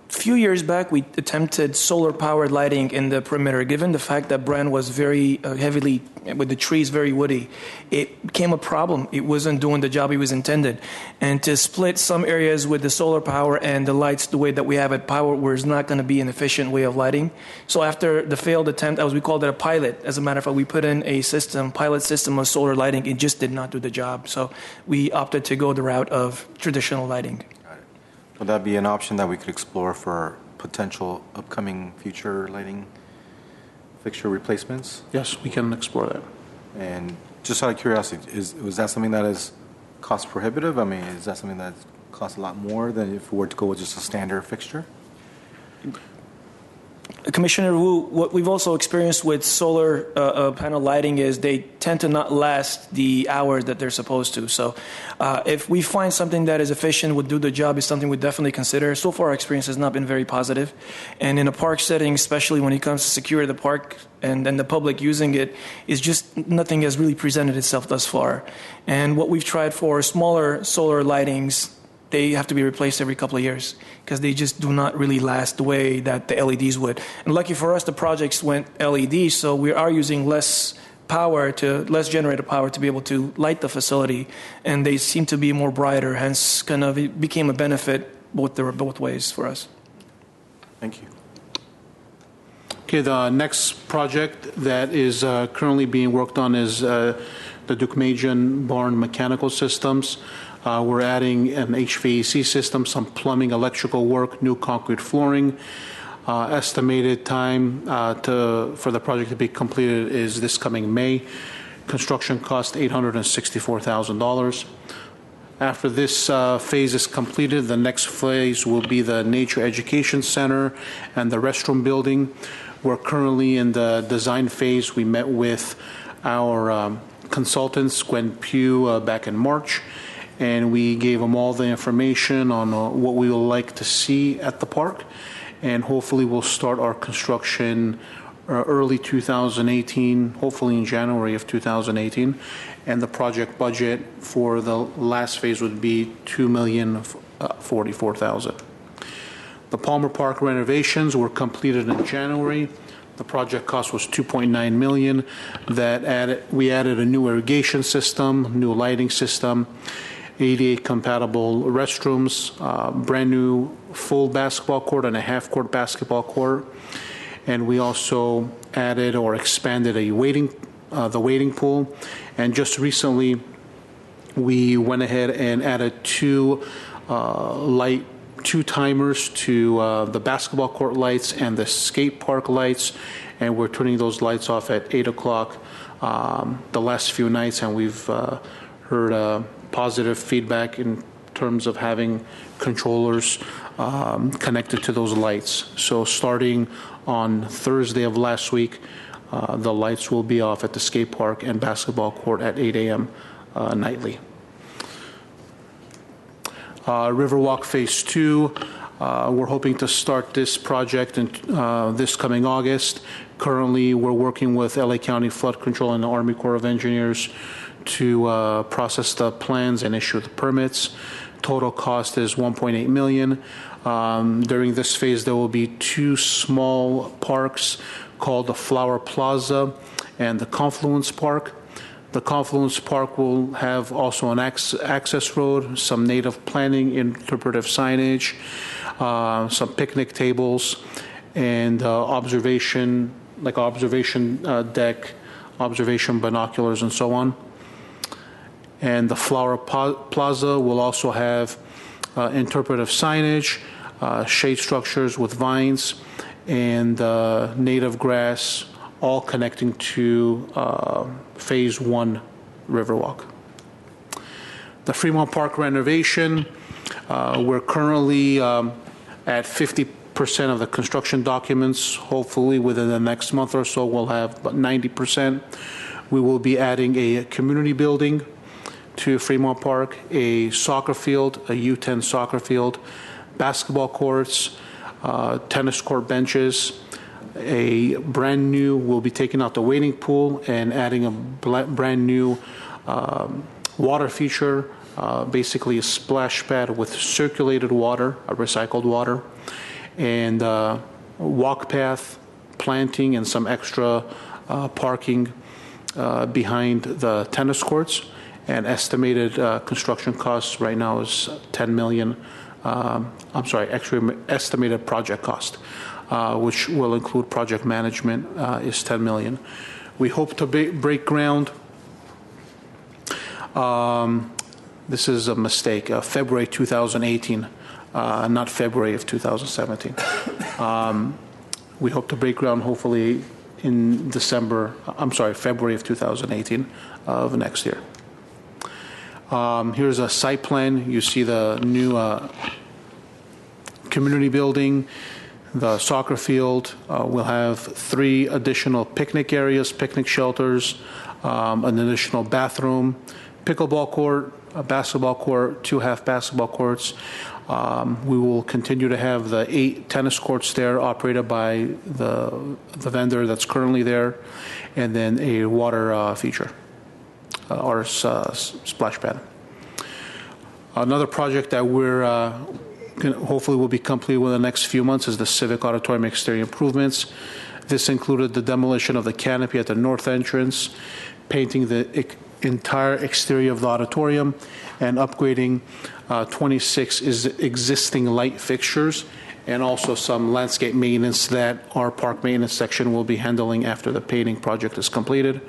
a few years back we attempted solar-powered lighting in the perimeter. Given the fact that Brand was very heavily, with the trees very woody, it became a problem. It wasn't doing the job it was intended. And to split some areas with the solar power and the lights the way that we have it powered, where it's not going to be an efficient way of lighting. So after the failed attempt, as we called it a pilot, as a matter of fact, we put in a pilot system of solar lighting. It just did not do the job. So we opted to go the route of traditional lighting. Would that be an option that we could explore for potential upcoming future lighting fixture replacements? Yes, we can explore that. And just out of curiosity, was that something that is cost prohibitive? I mean, is that something that costs a lot more than if we were to go with just a standard fixture? Commissioner Wu, what we've also experienced with solar panel lighting is they tend to not last the hours that they're supposed to. So if we find something that is efficient, would do the job, is something we definitely consider. So far, our experience has not been very positive. And in a park setting, especially when it comes to security of the park and the public using it, is just nothing has really presented itself thus far. And what we've tried for smaller solar lightings, they have to be replaced every couple of years because they just do not really last the way that the LEDs would. And lucky for us, the projects went LED, so we are using less generator power to be able to light the facility, and they seem to be more brighter. Hence, kind of it became a benefit both ways for us. Thank you. Okay, the next project that is currently being worked on is the Dukmajian Barn Mechanical Systems. We're adding an HVAC system, some plumbing, electrical work, new concrete flooring. Estimated time for the project to be completed is this coming May. Construction cost $864,000. After this phase is completed, the next phase will be the Nature Education Center and the restroom building. We're currently in the design phase. We met with our consultants, Gwen Pugh, back in March, and we gave them all the information on what we would like to see at the park, and hopefully we'll start our construction early 2018, hopefully in January of 2018, and the project budget for the last phase would be $2,044,000. The Palmer Park renovations were completed in January. The project cost was $2.9 million. We added a new irrigation system, new lighting system, ADA compatible restrooms, brand new full basketball court and a half court basketball court, and we also added or expanded the waiting pool. And just recently, we went ahead and added two timers to the basketball court lights and the skate park lights, and we're turning those lights off at 8 o'clock the last few nights, and we've heard positive feedback in terms of having controllers connected to those lights. So starting on Thursday of last week, the lights will be off at the skate park and basketball court at 8 a.m. Nightly. Riverwalk Phase 2, we're hoping to start this project in this coming August. Currently, we're working with LA County Flood Control and the Army Corps of Engineers to process the plans and issue the permits. Total cost is $1.8 million. During this phase, there will be two small parks called the Flower Plaza and the Confluence Park. The Confluence Park will have also an access road, some native planting, interpretive signage, some picnic tables, and observation deck, observation binoculars, and so on. And the Flower Plaza will also have interpretive signage, shade structures with vines, and native grass, all connecting to Phase 1 Riverwalk. The Fremont Park renovation, We're currently at 50% of the construction documents. Hopefully within the next month or so, we'll have about 90%. We will be adding a community building to Fremont Park, a soccer field, a U10 soccer field, basketball courts, tennis court benches, we'll be taking out the wading pool and adding a brand new water feature, basically a splash pad with circulated water, recycled water, and walk path, planting, and some extra parking behind the tennis courts. And estimated construction costs right now is $10 million. Estimated project cost, which will include project management, is $10 million. We hope to break ground. This is a mistake. February 2018, not February of 2017. We hope to break ground hopefully in February of 2018 of next year. Here's a site plan. You see the new community building, the soccer field. We'll have 3 additional picnic areas, picnic shelters, an additional bathroom, pickleball court, a basketball court, 2 half basketball courts. We will continue to have the 8 tennis courts there operated by the vendor that's currently there, and then a water feature. Or splash pad. Another project that we're hopefully will be completed within the next few months is the Civic Auditorium exterior improvements. This included the demolition of the canopy at the north entrance, painting the entire exterior of the auditorium, and upgrading 26 existing light fixtures, and also some landscape maintenance that our park maintenance section will be handling after the painting project is completed.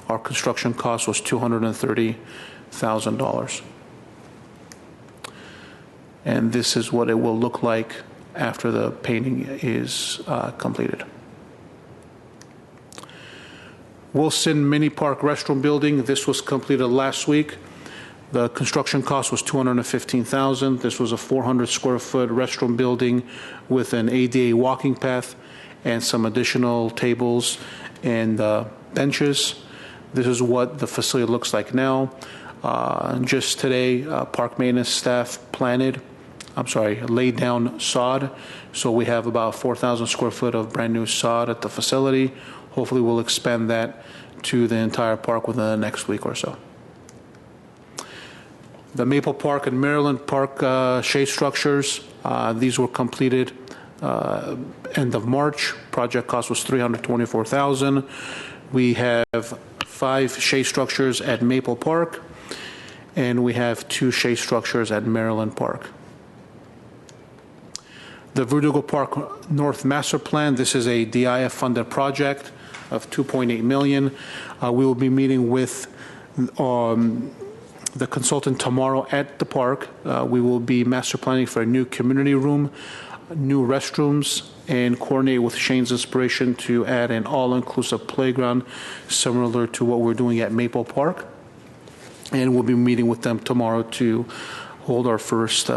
Our construction cost was $230,000. And this is what it will look like after the painting is completed. Wilson Mini Park Restroom Building. This was completed last week. The construction cost was $215,000. This was a 400 square foot restroom building with an ADA walking path and some additional tables and benches. This is what the facility looks like now. Just today, park maintenance staff laid down sod. So we have about 4,000 square foot of brand new sod at the facility. Hopefully we'll expand that to the entire park within the next week or so. The Maple Park and Maryland Park shade structures, these were completed end of March. Project cost was $324,000. We have 5 shade structures at Maple Park, and we have 2 shade structures at Maryland Park. The Verdugo Park North Master Plan, this is a DIF-funded project of $2.8 million. We will be meeting with the consultant tomorrow at the park. We will be master planning for a new community room, new restrooms, and coordinate with Shane's Inspiration to add an all-inclusive playground similar to what we're doing at Maple Park. And we'll be meeting with them tomorrow to hold our first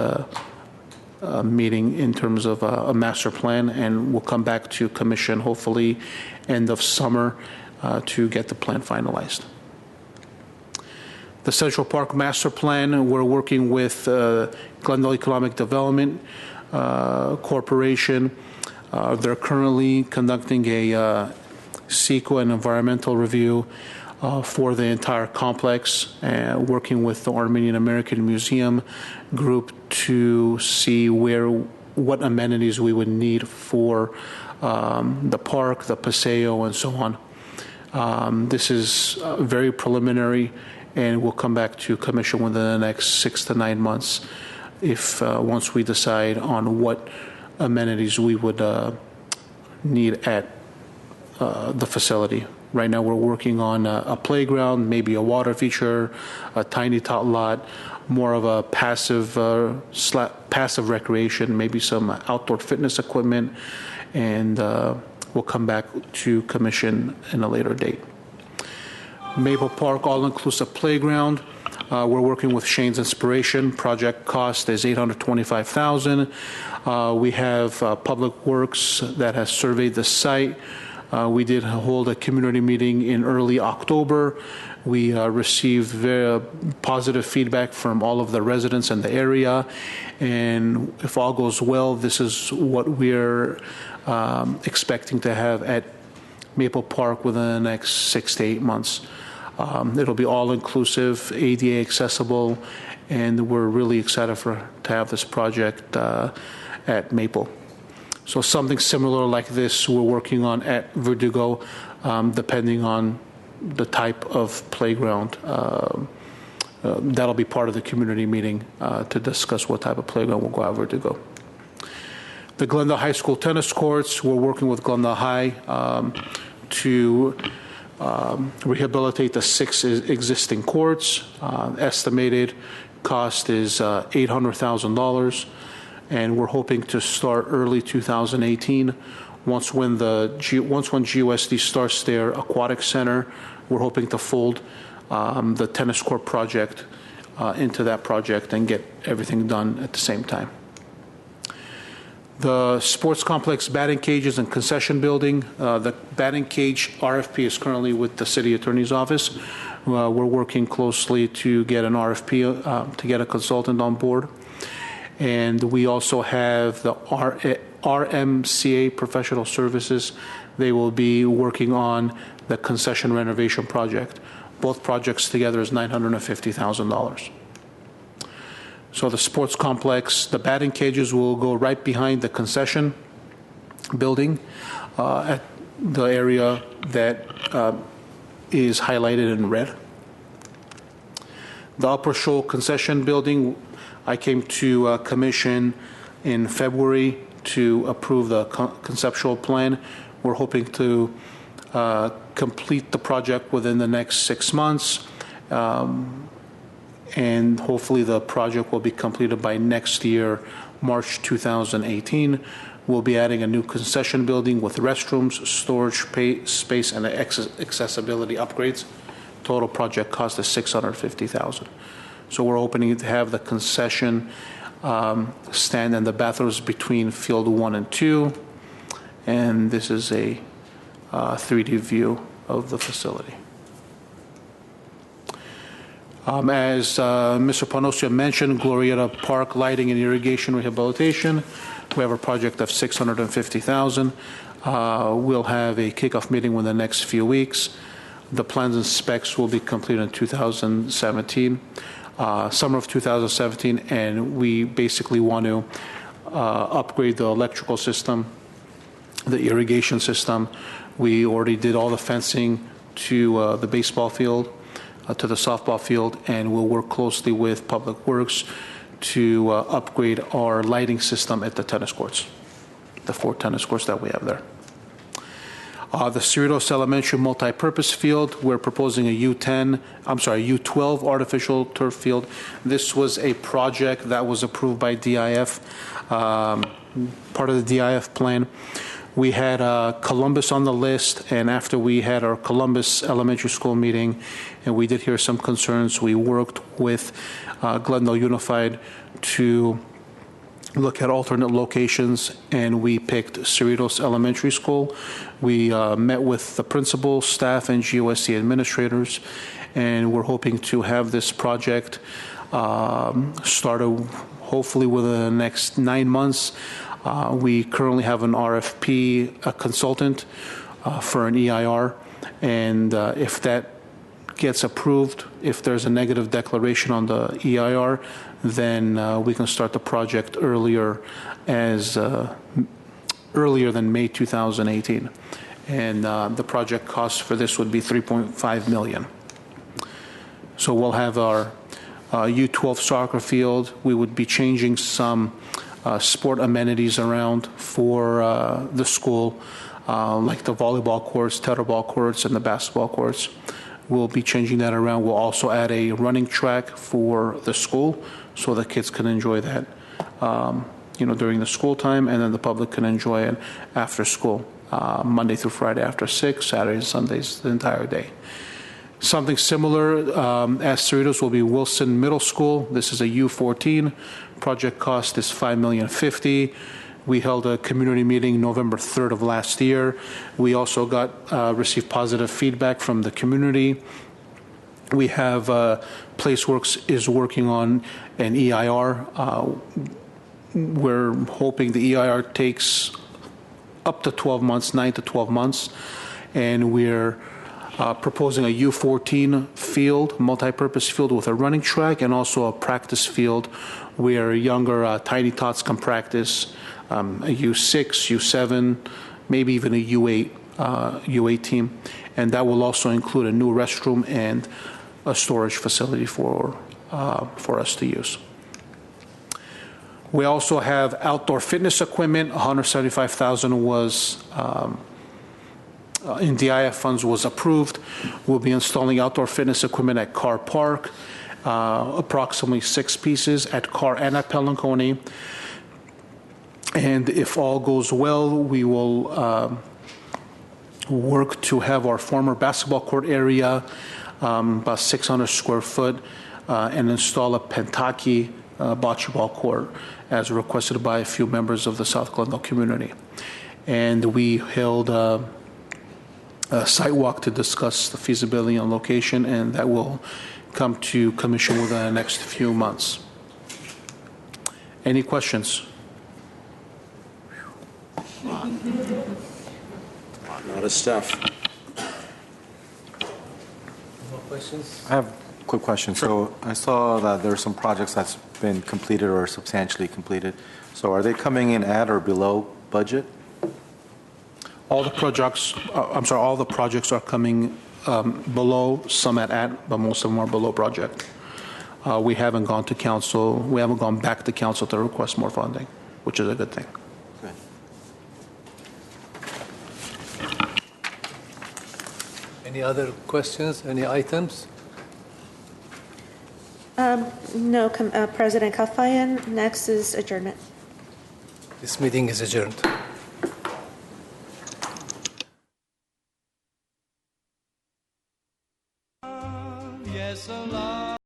meeting in terms of a master plan, and we'll come back to commission hopefully end of summer to get the plan finalized. The Central Park Master Plan, we're working with Glendale Economic Development Corporation. They're currently conducting a CEQA and environmental review for the entire complex, working with the Armenian American Museum group to see what amenities we would need for the park, the Paseo, and so on. This is very preliminary, and we'll come back to commission within the next 6 to 9 months if once we decide on what amenities we would need at the facility. Right now we're working on a playground, maybe a water feature, a tiny tot lot, more of a passive recreation, maybe some outdoor fitness equipment, and we'll come back to commission in a later date. Maple Park all-inclusive playground. We're working with Shane's Inspiration. Project cost is $825,000. We have Public Works that has surveyed the site. We did hold a community meeting in early October. We received very positive feedback from all of the residents in the area. And if all goes well, this is what we're expecting to have at Maple Park within the next 6 to 8 months. It'll be all-inclusive, ADA accessible, and we're really excited to have this project at Maple. So something similar like this we're working on at Verdugo, depending on the type of playground. That'll be part of the community meeting to discuss what type of playground will go at Verdugo. The Glendale High School tennis courts, we're working with Glendale High to rehabilitate the 6 existing courts. Estimated cost is $800,000, and we're hoping to start early 2018. Once when GUSD starts their aquatic center, we're hoping to fold the tennis court project into that project and get everything done at the same time. The sports complex batting cages and concession building. The batting cage RFP is currently with the city attorney's office. We're working closely to get an RFP, to get a consultant on board. And we also have the RMCA Professional Services. They will be working on the concession renovation project. Both projects together is $950,000. So the sports complex, the batting cages will go right behind the concession building at the area that is highlighted in red. The Upper Shoal concession building, I came to commission in February to approve the conceptual plan. We're hoping to complete the project within the next 6 months. And hopefully the project will be completed by next year, March 2018. We'll be adding a new concession building with restrooms, storage space, and accessibility upgrades. Total project cost is $650,000. So we're hoping to have the concession stand and the bathrooms between field 1 and 2. And this is a 3D view of the facility. As Mr. Panosio mentioned, Glorieta Park lighting and irrigation rehabilitation. We have a project of $650,000. We'll have a kickoff meeting within the next few weeks. The plans and specs will be completed in 2017, summer of 2017, and we basically want to upgrade the electrical system, the irrigation system. We already did all the fencing to the baseball field, to the softball field, and we'll work closely with Public Works to upgrade our lighting system at the tennis courts, the 4 tennis courts that we have there. The Cerritos Elementary multi-purpose field, we're proposing a U12 artificial turf field. This was a project that was approved by DIF, part of the DIF plan. We had Columbus on the list, and after we had our Columbus Elementary School meeting, and we did hear some concerns, we worked with Glendale Unified to look at alternate locations, and we picked Cerritos Elementary School. We met with the principal, staff, and GOSC administrators, and we're hoping to have this project started hopefully within the next 9 months. We currently have an RFP, a consultant for an EIR, and if that gets approved, if there's a negative declaration on the EIR, then we can start the project earlier than May 2018. And the project cost for this would be $3.5 million. So we'll have our U12 soccer field. We would be changing some sport amenities around for the school, like the volleyball courts, tetherball courts, and the basketball courts. We'll be changing that around. We'll also add a running track for the school so the kids can enjoy that during the school time, and then the public can enjoy it after school, Monday through Friday after 6, Saturdays and Sundays, the entire day. Something similar as Cerritos will be Wilson Middle School. This is a U14. Project cost is $5,050,000. We held a community meeting November 3rd of last year. We also received positive feedback from the community. We have PlaceWorks is working on an EIR. We're hoping the EIR takes up to 12 months, 9 to 12 months, and we're proposing a U14 field, multi-purpose field with a running track and also a practice field where younger tiny tots can practice, a U6, U7, maybe even a U8 team. And that will also include a new restroom and a storage facility for us to use. We also have outdoor fitness equipment. $175,000 was in DIF funds was approved. We'll be installing outdoor fitness equipment at Carr Park, approximately 6 pieces at Carr and at Pelanconi. And if all goes well, we will work to have our former basketball court area, about 600 square foot, and install a Pentakey bocce ball court as requested by a few members of the South Glendale community. And we held a site walk to discuss the feasibility and location, and that will come to commission within the next few months. Any questions? A lot of stuff. More questions? I have a quick question. So I saw that there are some projects that's been completed or substantially completed. So are they coming in at or below budget? All the projects are coming below, some at, but most of them are below project. We haven't gone to council. We haven't gone back to council to request more funding, which is a good thing. Okay. Any other questions? Any items? No, President Kalfayan. Next is adjournment. This meeting is adjourned.